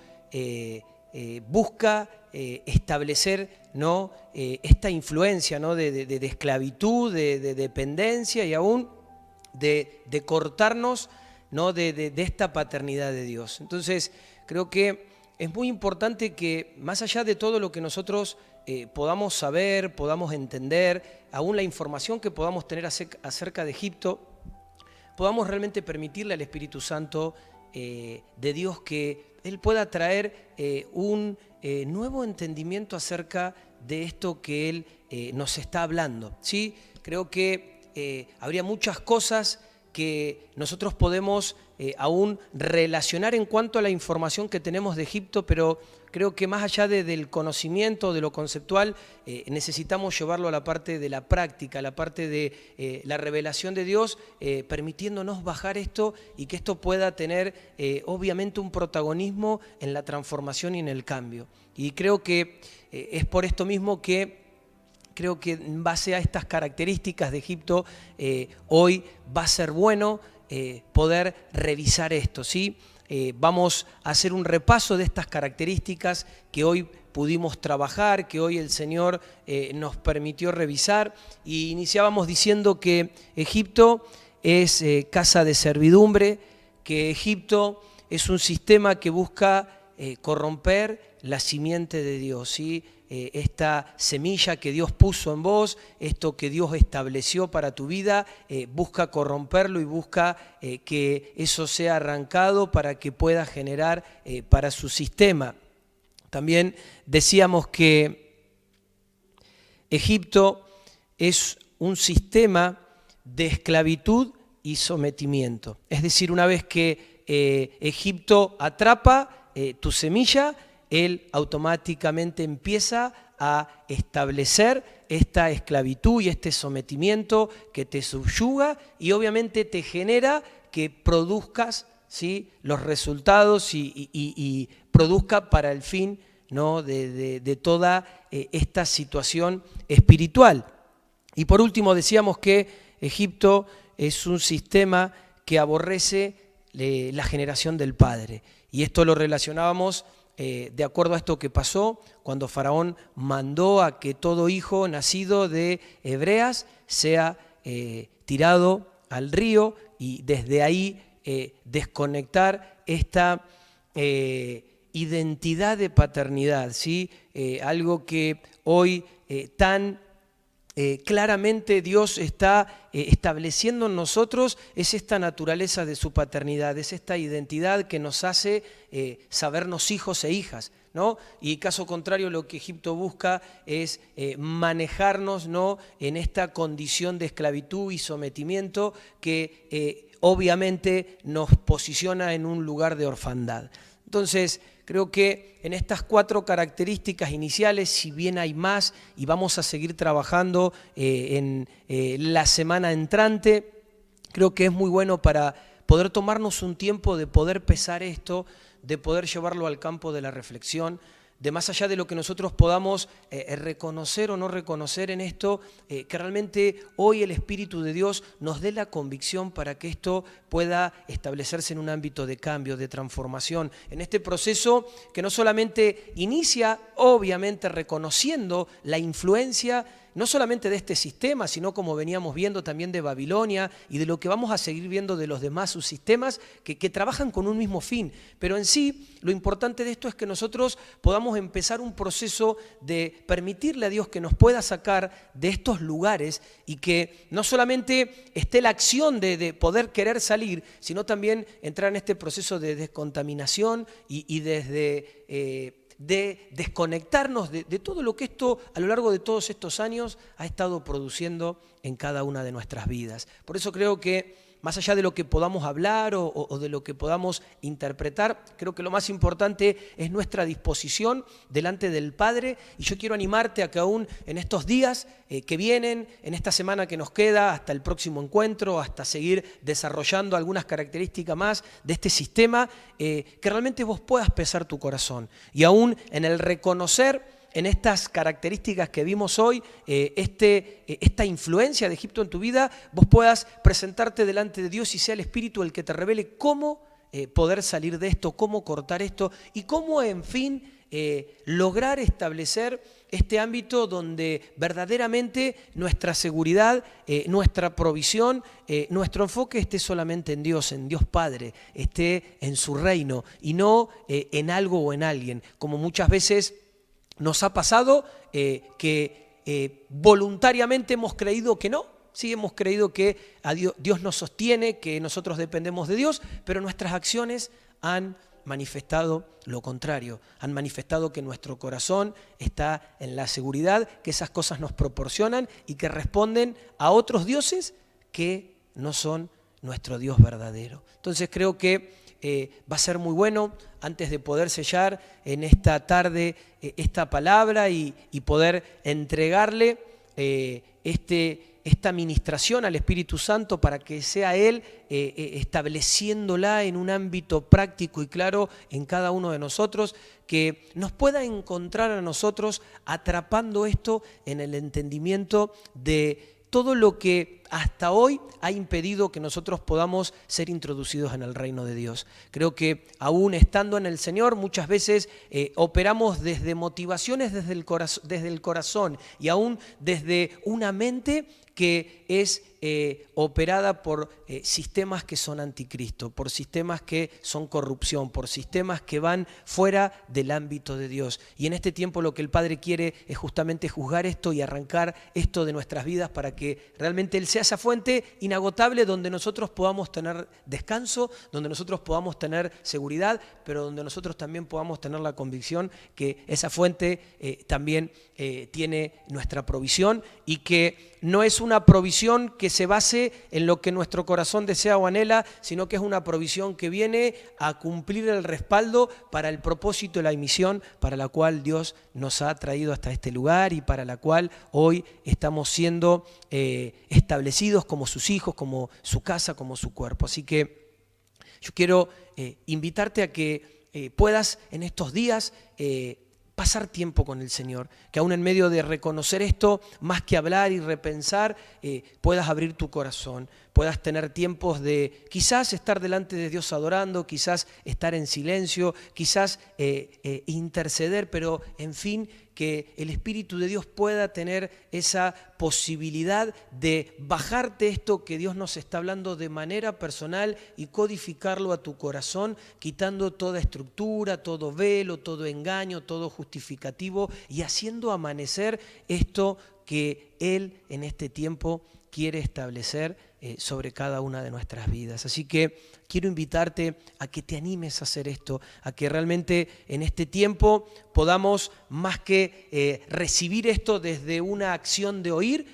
[SPEAKER 2] busca establecer, ¿no?, esta influencia, ¿no?, de esclavitud, de dependencia y aún de cortarnos, ¿no?, de esta paternidad de Dios. Entonces creo que es muy importante que, más allá de todo lo que nosotros podamos saber, podamos entender, aún la información que podamos tener acerca de Egipto, podamos realmente permitirle al Espíritu Santo de Dios que Él pueda traer un nuevo entendimiento acerca de esto que Él nos está hablando, ¿sí? Creo que habría muchas cosas que nosotros podemos aún relacionar en cuanto a la información que tenemos de Egipto, pero creo que más allá del conocimiento, de lo conceptual, necesitamos llevarlo a la parte de la práctica, a la parte de la revelación de Dios, permitiéndonos bajar esto y que esto pueda tener obviamente un protagonismo en la transformación y en el cambio. Y creo que es por esto mismo que creo que en base a estas características de Egipto, hoy va a ser bueno poder revisar esto, ¿sí? Vamos a hacer un repaso de estas características que hoy pudimos trabajar, que hoy el Señor nos permitió revisar. Y iniciábamos diciendo que Egipto es casa de servidumbre, que Egipto es un sistema que busca corromper la simiente de Dios, ¿sí? Esta semilla que Dios puso en vos, esto que Dios estableció para tu vida, busca corromperlo y busca que eso sea arrancado para que pueda generar para su sistema. También decíamos que Egipto es un sistema de esclavitud y sometimiento. Es decir, una vez que Egipto atrapa tu semilla, él automáticamente empieza a establecer esta esclavitud y este sometimiento que te subyuga y obviamente te genera que produzcas, ¿sí?, los resultados y produzca para el fin, ¿no?, de toda esta situación espiritual. Y por último decíamos que Egipto es un sistema que aborrece la generación del padre. Y esto lo relacionábamos de acuerdo a esto que pasó cuando Faraón mandó a que todo hijo nacido de hebreas sea tirado al río y desde ahí desconectar esta identidad de paternidad, ¿sí? Algo que hoy tan claramente Dios está estableciendo en nosotros es esta naturaleza de su paternidad, es esta identidad que nos hace sabernos hijos e hijas, ¿no? Y caso contrario, lo que Egipto busca es manejarnos, ¿no?, en esta condición de esclavitud y sometimiento que obviamente nos posiciona en un lugar de orfandad. Entonces, creo que en estas 4 características iniciales, si bien hay más y vamos a seguir trabajando en la semana entrante, creo que es muy bueno para poder tomarnos un tiempo de poder pesar esto, de poder llevarlo al campo de la reflexión, de más allá de lo que nosotros podamos reconocer o no reconocer en esto, que realmente hoy el Espíritu de Dios nos dé la convicción para que esto pueda establecerse en un ámbito de cambio, de transformación, en este proceso que no solamente inicia, obviamente, reconociendo la influencia no solamente de este sistema, sino como veníamos viendo también de Babilonia y de lo que vamos a seguir viendo de los demás subsistemas que trabajan con un mismo fin. Pero en sí, lo importante de esto es que nosotros podamos empezar un proceso de permitirle a Dios que nos pueda sacar de estos lugares y que no solamente esté la acción de poder querer salir, sino también entrar en este proceso de descontaminación y desde de desconectarnos de todo lo que esto a lo largo de todos estos años ha estado produciendo en cada una de nuestras vidas. Por eso creo que más allá de lo que podamos hablar o de lo que podamos interpretar, creo que lo más importante es nuestra disposición delante del Padre. Y yo quiero animarte a que aún en estos días que vienen, en esta semana que nos queda, hasta el próximo encuentro, hasta seguir desarrollando algunas características más de este sistema, que realmente vos puedas pesar tu corazón. Y aún en el reconocer en estas características que vimos hoy, esta influencia de Egipto en tu vida, vos puedas presentarte delante de Dios y sea el Espíritu el que te revele cómo poder salir de esto, cómo cortar esto y cómo, en fin, lograr establecer este ámbito donde verdaderamente nuestra seguridad, nuestra provisión, nuestro enfoque esté solamente en Dios Padre, esté en su reino y no en algo o en alguien, como muchas veces nos ha pasado que voluntariamente hemos creído que no. Sí, hemos creído que Dios nos sostiene, que nosotros dependemos de Dios, pero nuestras acciones han manifestado lo contrario. Han manifestado que nuestro corazón está en la seguridad, que esas cosas nos proporcionan y que responden a otros dioses que no son nuestro Dios verdadero. Entonces creo que va a ser muy bueno antes de poder sellar en esta tarde esta palabra y poder entregarle esta ministración al Espíritu Santo para que sea Él estableciéndola en un ámbito práctico y claro en cada uno de nosotros, que nos pueda encontrar a nosotros atrapando esto en el entendimiento de todo lo que hasta hoy ha impedido que nosotros podamos ser introducidos en el reino de Dios. Creo que aún estando en el Señor muchas veces operamos desde motivaciones desde el corazón y aún desde una mente que es operada por sistemas que son anticristo, por sistemas que son corrupción, por sistemas que van fuera del ámbito de Dios. Y en este tiempo lo que el Padre quiere es justamente juzgar esto y arrancar esto de nuestras vidas para que realmente Él sea esa fuente inagotable donde nosotros podamos tener descanso, donde nosotros podamos tener seguridad, pero donde nosotros también podamos tener la convicción que esa fuente también tiene nuestra provisión y que no es una provisión que se base en lo que nuestro corazón desea o anhela, sino que es una provisión que viene a cumplir el respaldo para el propósito y la misión para la cual Dios nos ha traído hasta este lugar y para la cual hoy estamos siendo establecidos como sus hijos, como su casa, como su cuerpo. Así que yo quiero invitarte a que puedas en estos días pasar tiempo con el Señor, que aún en medio de reconocer esto, más que hablar y repensar, puedas abrir tu corazón, puedas tener tiempos de quizás estar delante de Dios adorando, quizás estar en silencio, quizás interceder, pero en fin, que el Espíritu de Dios pueda tener esa posibilidad de bajarte esto que Dios nos está hablando de manera personal y codificarlo a tu corazón, quitando toda estructura, todo velo, todo engaño, todo justificativo y haciendo amanecer esto que Él en este tiempo quiere establecer sobre cada una de nuestras vidas. Así que quiero invitarte a que te animes a hacer esto, a que realmente en este tiempo podamos, más que recibir esto desde una acción de oír,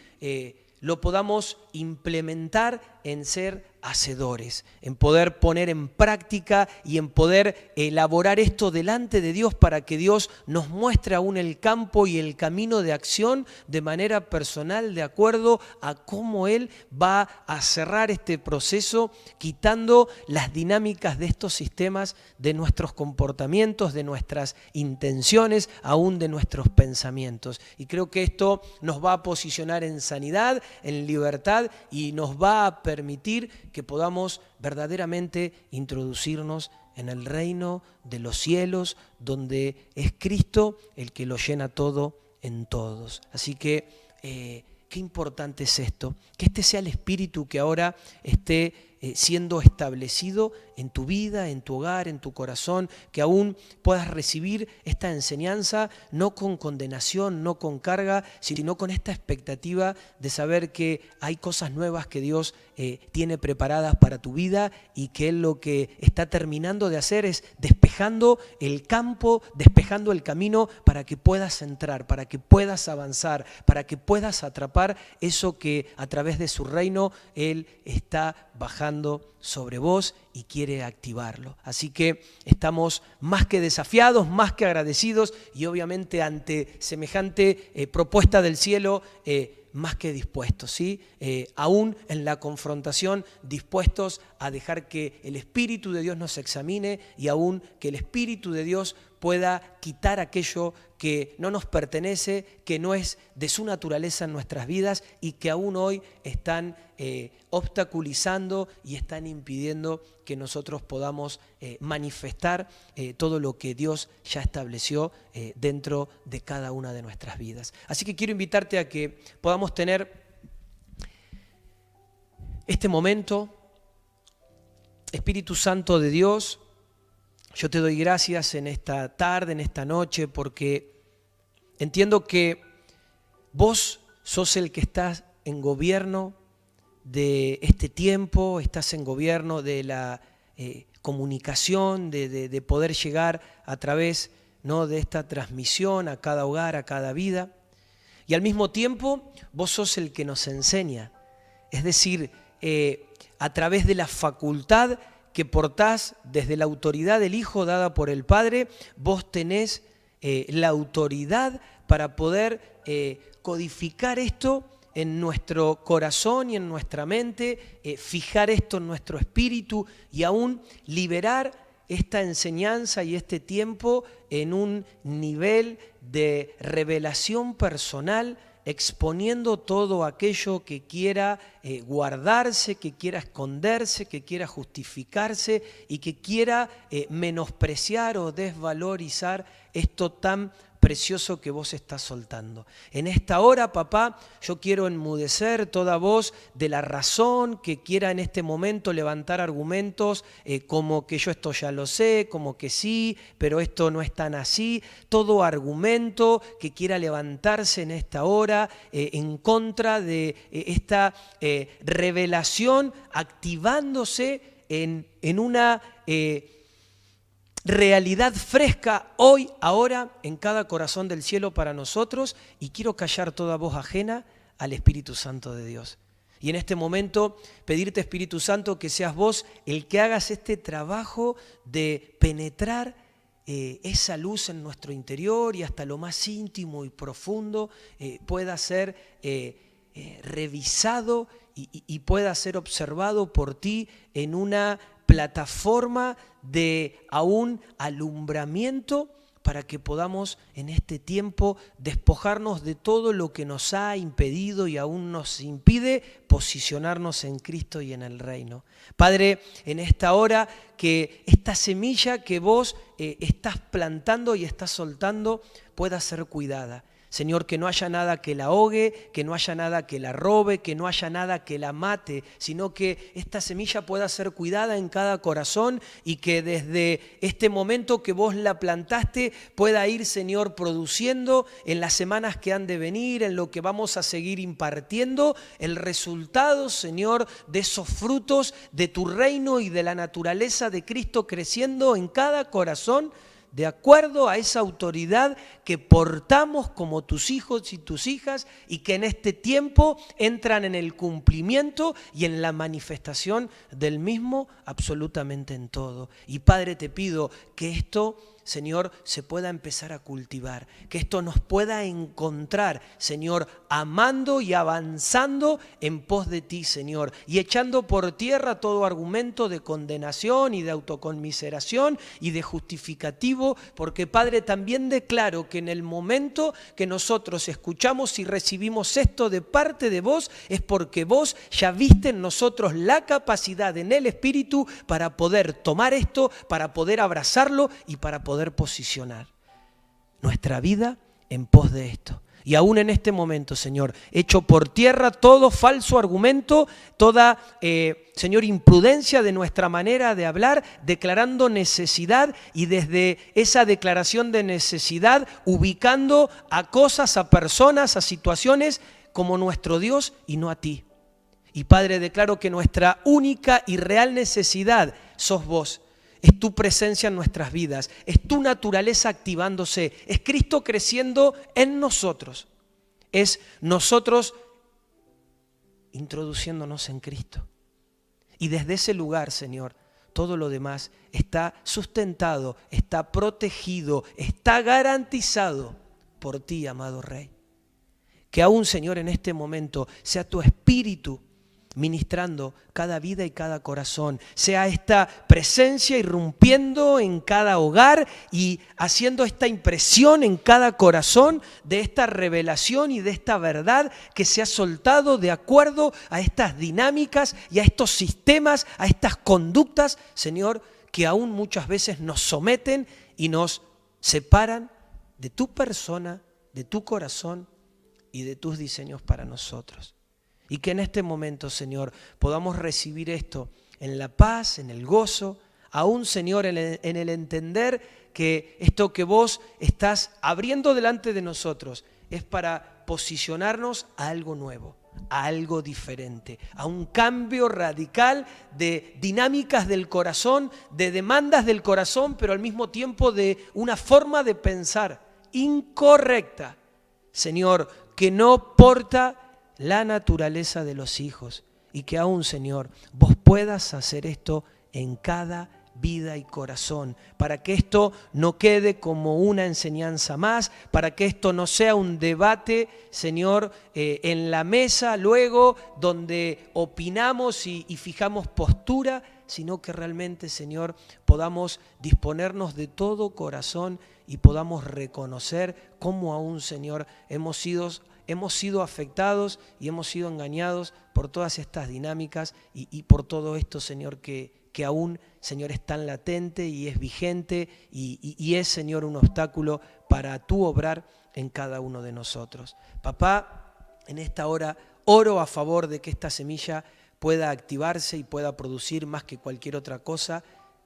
[SPEAKER 2] lo podamos implementar en ser hacedores, en poder poner en práctica y en poder elaborar esto delante de Dios para que Dios nos muestre aún el campo y el camino de acción de manera personal, de acuerdo a cómo Él va a cerrar este proceso, quitando las dinámicas de estos sistemas de nuestros comportamientos, de nuestras intenciones, aún de nuestros pensamientos. Y creo que esto nos va a posicionar en sanidad, en libertad y nos va a permitir que podamos verdaderamente introducirnos en el reino de los cielos, donde es Cristo el que lo llena todo en todos. Así que qué importante es esto, que este sea el espíritu que ahora esté siendo establecido en tu vida, en tu hogar, en tu corazón, que aún puedas recibir esta enseñanza no con condenación, no con carga, sino con esta expectativa de saber que hay cosas nuevas que Dios tiene preparadas para tu vida y que Él lo que está terminando de hacer es despejando el campo, despejando el camino para que puedas entrar, para que puedas avanzar, para que puedas atrapar eso que a través de su reino Él está bajando sobre vos y quiere activarlo. Así que estamos más que desafiados, más que agradecidos y obviamente ante semejante propuesta del cielo, más que dispuestos, ¿sí? Aún en la confrontación, dispuestos a dejar que el Espíritu de Dios nos examine y aún que el Espíritu de Dios pueda quitar aquello que no nos pertenece, que no es de su naturaleza en nuestras vidas y que aún hoy están obstaculizando y están impidiendo que nosotros podamos manifestar todo lo que Dios ya estableció dentro de cada una de nuestras vidas. Así que quiero invitarte a que podamos tener este momento. Espíritu Santo de Dios, yo te doy gracias en esta tarde, en esta noche, porque entiendo que vos sos el que estás en gobierno de este tiempo, estás en gobierno de la comunicación, de poder llegar a través, ¿no?, de esta transmisión a cada hogar, a cada vida. Y al mismo tiempo, vos sos el que nos enseña. Es decir, a través de la facultad que portás desde la autoridad del Hijo dada por el Padre, vos tenés la autoridad para poder codificar esto en nuestro corazón y en nuestra mente, fijar esto en nuestro espíritu y aún liberar esta enseñanza y este tiempo en un nivel de revelación personal, exponiendo todo aquello que quiera guardarse, que quiera esconderse, que quiera justificarse y que quiera menospreciar o desvalorizar esto tan precioso que vos estás soltando. En esta hora, papá, yo quiero enmudecer toda voz de la razón que quiera en este momento levantar argumentos como que yo esto ya lo sé, como que sí, pero esto no es tan así. Todo argumento que quiera levantarse en esta hora en contra de esta revelación activándose en una realidad fresca hoy, ahora, en cada corazón del cielo para nosotros, y quiero callar toda voz ajena al Espíritu Santo de Dios. Y en este momento pedirte, Espíritu Santo, que seas vos el que hagas este trabajo de penetrar esa luz en nuestro interior y hasta lo más íntimo y profundo pueda ser revisado y pueda ser observado por ti en una plataforma de aún alumbramiento para que podamos en este tiempo despojarnos de todo lo que nos ha impedido y aún nos impide posicionarnos en Cristo y en el reino. Padre, en esta hora que esta semilla que vos estás plantando y estás soltando pueda ser cuidada. Señor, que no haya nada que la ahogue, que no haya nada que la robe, que no haya nada que la mate, sino que esta semilla pueda ser cuidada en cada corazón y que desde este momento que vos la plantaste pueda ir, Señor, produciendo en las semanas que han de venir, en lo que vamos a seguir impartiendo, el resultado, Señor, de esos frutos de tu reino y de la naturaleza de Cristo creciendo en cada corazón, de acuerdo a esa autoridad que portamos como tus hijos y tus hijas y que en este tiempo entran en el cumplimiento y en la manifestación del mismo absolutamente en todo. Y Padre, te pido que esto, Señor, se pueda empezar a cultivar, que esto nos pueda encontrar, Señor, amando y avanzando en pos de ti, Señor, y echando por tierra todo argumento de condenación y de autoconmiseración y de justificativo, porque, Padre, también declaro que en el momento que nosotros escuchamos y recibimos esto de parte de vos, es porque vos ya viste en nosotros la capacidad en el Espíritu para poder tomar esto, para poder abrazarlo y para poder posicionar nuestra vida en pos de esto. Y aún en este momento, Señor, echo por tierra todo falso argumento, toda, Señor, imprudencia de nuestra manera de hablar, declarando necesidad y desde esa declaración de necesidad, ubicando a cosas, a personas, a situaciones como nuestro Dios y no a ti. Y Padre, declaro que nuestra única y real necesidad sos vos. Es tu presencia en nuestras vidas, es tu naturaleza activándose, es Cristo creciendo en nosotros, es nosotros introduciéndonos en Cristo. Y desde ese lugar, Señor, todo lo demás está sustentado, está protegido, está garantizado por ti, amado Rey. Que aún, Señor, en este momento sea tu Espíritu ministrando cada vida y cada corazón, sea esta presencia irrumpiendo en cada hogar y haciendo esta impresión en cada corazón de esta revelación y de esta verdad que se ha soltado de acuerdo a estas dinámicas y a estos sistemas, a estas conductas, Señor, que aún muchas veces nos someten y nos separan de tu persona, de tu corazón y de tus diseños para nosotros. Y que en este momento, Señor, podamos recibir esto en la paz, en el gozo, aún, Señor, en el entender que esto que vos estás abriendo delante de nosotros es para posicionarnos a algo nuevo, a algo diferente, a un cambio radical de dinámicas del corazón, de demandas del corazón, pero al mismo tiempo de una forma de pensar incorrecta, Señor, que no porta la naturaleza de los hijos y que aún, Señor, vos puedas hacer esto en cada vida y corazón, para que esto no quede como una enseñanza más, para que esto no sea un debate, Señor, en la mesa luego donde opinamos y fijamos postura, sino que realmente, Señor, podamos disponernos de todo corazón y podamos reconocer cómo aún, Señor, hemos sido afectados y hemos sido engañados por todas estas dinámicas y por todo esto, Señor, que aún, Señor, es tan latente y es vigente y es, Señor, un obstáculo para tu obrar en cada uno de nosotros. Papá, en esta hora oro a favor de que esta semilla pueda activarse y pueda producir más que cualquier otra cosa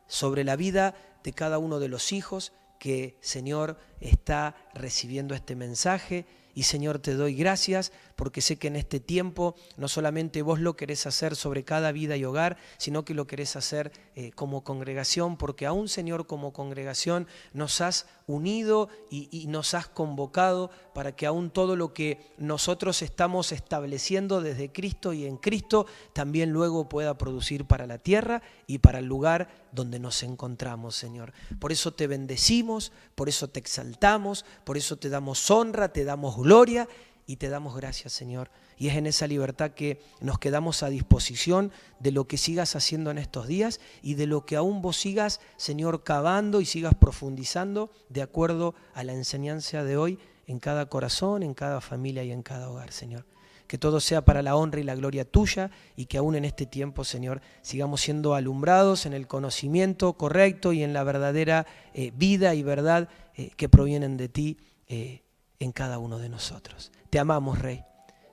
[SPEAKER 2] sobre la vida de cada uno de los hijos que, Señor, está recibiendo este mensaje. Y, Señor, te doy gracias porque sé que en este tiempo no solamente vos lo querés hacer sobre cada vida y hogar, sino que lo querés hacer como congregación, porque aún, Señor, como congregación nos has unido y nos has convocado para que aún todo lo que nosotros estamos estableciendo desde Cristo y en Cristo también luego pueda producir para la tierra y para el lugar donde nos encontramos, Señor. Por eso te bendecimos, por eso te exaltamos, por eso te damos honra, te damos gloria y te damos gracias, Señor. Y es en esa libertad que nos quedamos a disposición de lo que sigas haciendo en estos días y de lo que aún vos sigas, Señor, cavando y sigas profundizando de acuerdo a la enseñanza de hoy en cada corazón, en cada familia y en cada hogar, Señor. Que todo sea para la honra y la gloria tuya y que aún en este tiempo, Señor, sigamos siendo alumbrados en el conocimiento correcto y en la verdadera vida y verdad que provienen de ti en cada uno de nosotros. Te amamos, Rey.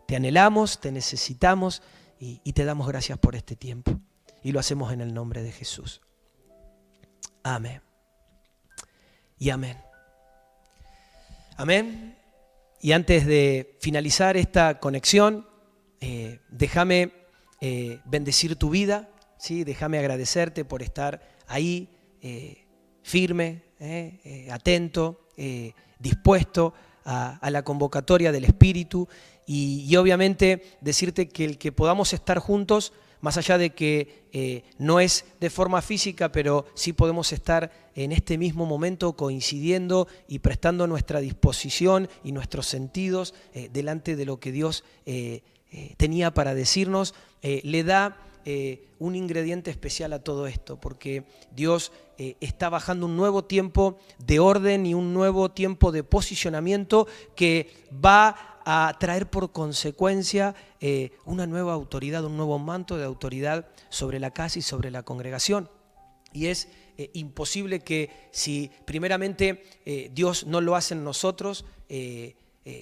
[SPEAKER 2] Te anhelamos, te necesitamos y te damos gracias por este tiempo. Y lo hacemos en el nombre de Jesús. Amén. Y amén. Amén. Y antes de finalizar esta conexión, déjame bendecir tu vida, ¿sí? Déjame agradecerte por estar ahí, firme, atento, dispuesto a la convocatoria del Espíritu y obviamente decirte que el que podamos estar juntos, más allá de que no es de forma física, pero sí podemos estar en este mismo momento coincidiendo y prestando nuestra disposición y nuestros sentidos delante de lo que Dios tenía para decirnos, le da un ingrediente especial a todo esto, porque Dios está bajando un nuevo tiempo de orden y un nuevo tiempo de posicionamiento que va a traer por consecuencia una nueva autoridad, un nuevo manto de autoridad sobre la casa y sobre la congregación. Y es imposible que si primeramente Dios no lo hace en nosotros,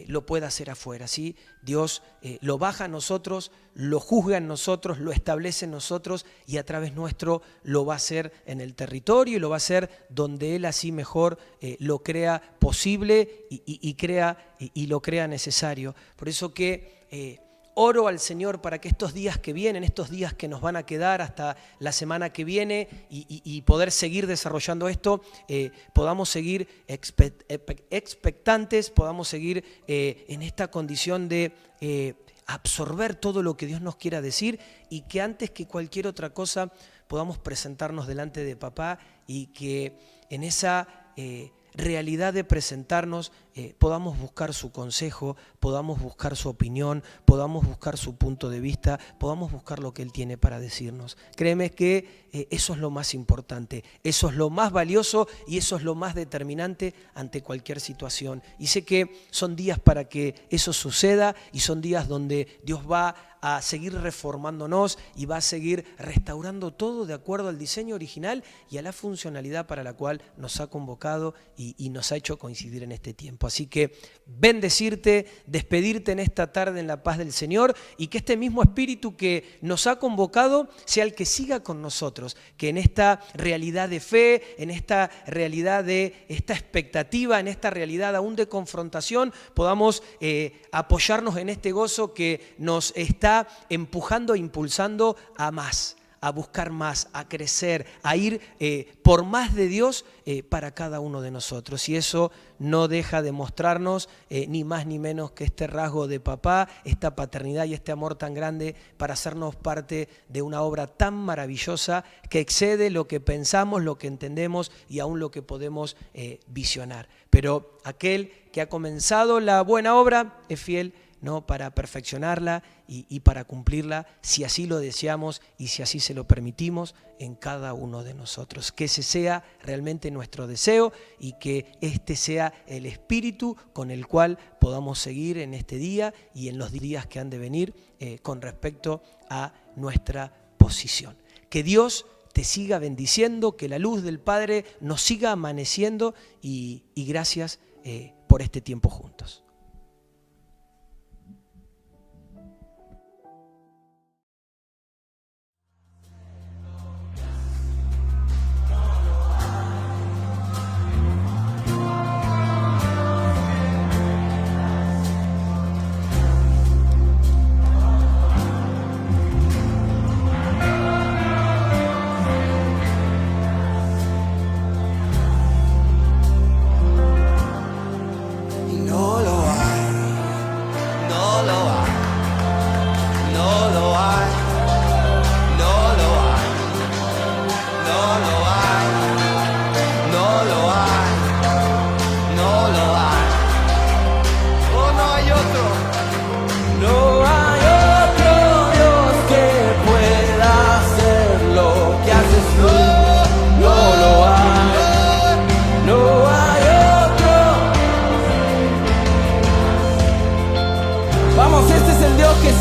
[SPEAKER 2] lo pueda hacer afuera, ¿sí? Dios lo baja a nosotros, lo juzga en nosotros, lo establece en nosotros y a través nuestro lo va a hacer en el territorio y lo va a hacer donde Él así mejor lo crea posible y lo crea necesario. Por eso que oro al Señor para que estos días que vienen, estos días que nos van a quedar hasta la semana que viene y poder seguir desarrollando esto, podamos seguir expectantes, podamos seguir en esta condición de absorber todo lo que Dios nos quiera decir y que antes que cualquier otra cosa podamos presentarnos delante de Papá y que en esa realidad de presentarnos podamos buscar su consejo, podamos buscar su opinión, podamos buscar su punto de vista, podamos buscar lo que Él tiene para decirnos. Créeme que eso es lo más importante, eso es lo más valioso y eso es lo más determinante ante cualquier situación. Y sé que son días para que eso suceda y son días donde Dios va a seguir reformándonos y va a seguir restaurando todo de acuerdo al diseño original y a la funcionalidad para la cual nos ha convocado y nos ha hecho coincidir en este tiempo. Así que bendecirte, despedirte en esta tarde en la paz del Señor y que este mismo Espíritu que nos ha convocado sea el que siga con nosotros, que en esta realidad de fe, en esta realidad de esta expectativa, en esta realidad aún de confrontación, podamos apoyarnos en este gozo que nos está empujando e impulsando a más, a buscar más, a crecer, a ir por más de Dios para cada uno de nosotros. Y eso no deja de mostrarnos ni más ni menos que este rasgo de papá, esta paternidad y este amor tan grande para hacernos parte de una obra tan maravillosa que excede lo que pensamos, lo que entendemos y aún lo que podemos visionar. Pero aquel que ha comenzado la buena obra es fiel, ¿no?, para perfeccionarla y para cumplirla, si así lo deseamos y si así se lo permitimos en cada uno de nosotros. Que ese sea realmente nuestro deseo y que este sea el espíritu con el cual podamos seguir en este día y en los días que han de venir con respecto a nuestra posición. Que Dios te siga bendiciendo, que la luz del Padre nos siga amaneciendo y gracias por este tiempo juntos.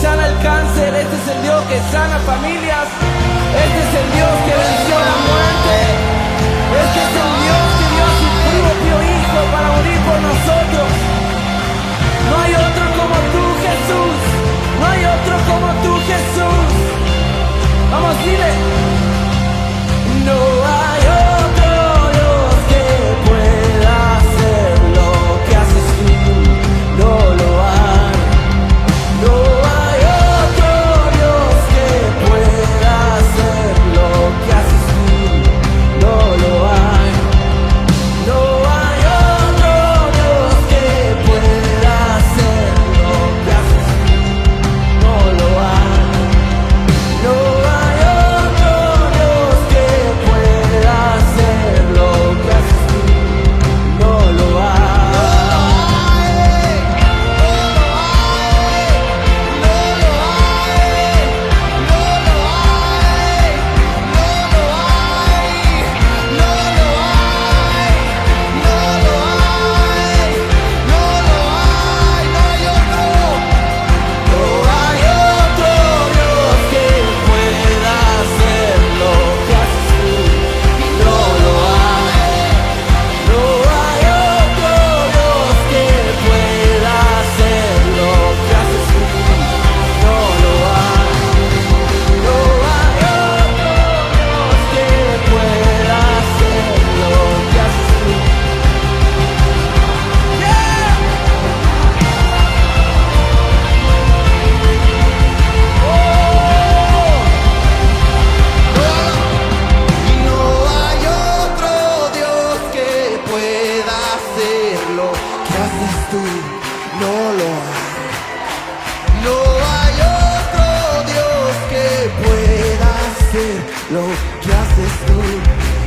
[SPEAKER 1] Sana el cáncer, este es el Dios que sana familias, este es el Dios que venció la muerte, este es el Dios que dio a su propio Hijo para morir por nosotros. No hay otro como tú, Jesús, no hay otro como tú, Jesús. Vamos, dile. No hay otro Dios que pueda hacer lo que haces tú, no lo hay, no hay otro Dios que pueda hacer lo que haces tú, no lo hay, no hay otro Dios que pueda hacer lo que haces tú, no lo hay, no hay otro Dios que pueda hacer lo que haces tú, no lo hay.
[SPEAKER 3] Lo que haces tú,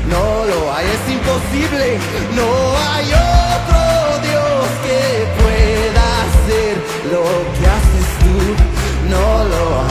[SPEAKER 3] no lo hay, es imposible. No hay otro Dios que pueda hacer lo que haces tú, no lo hay.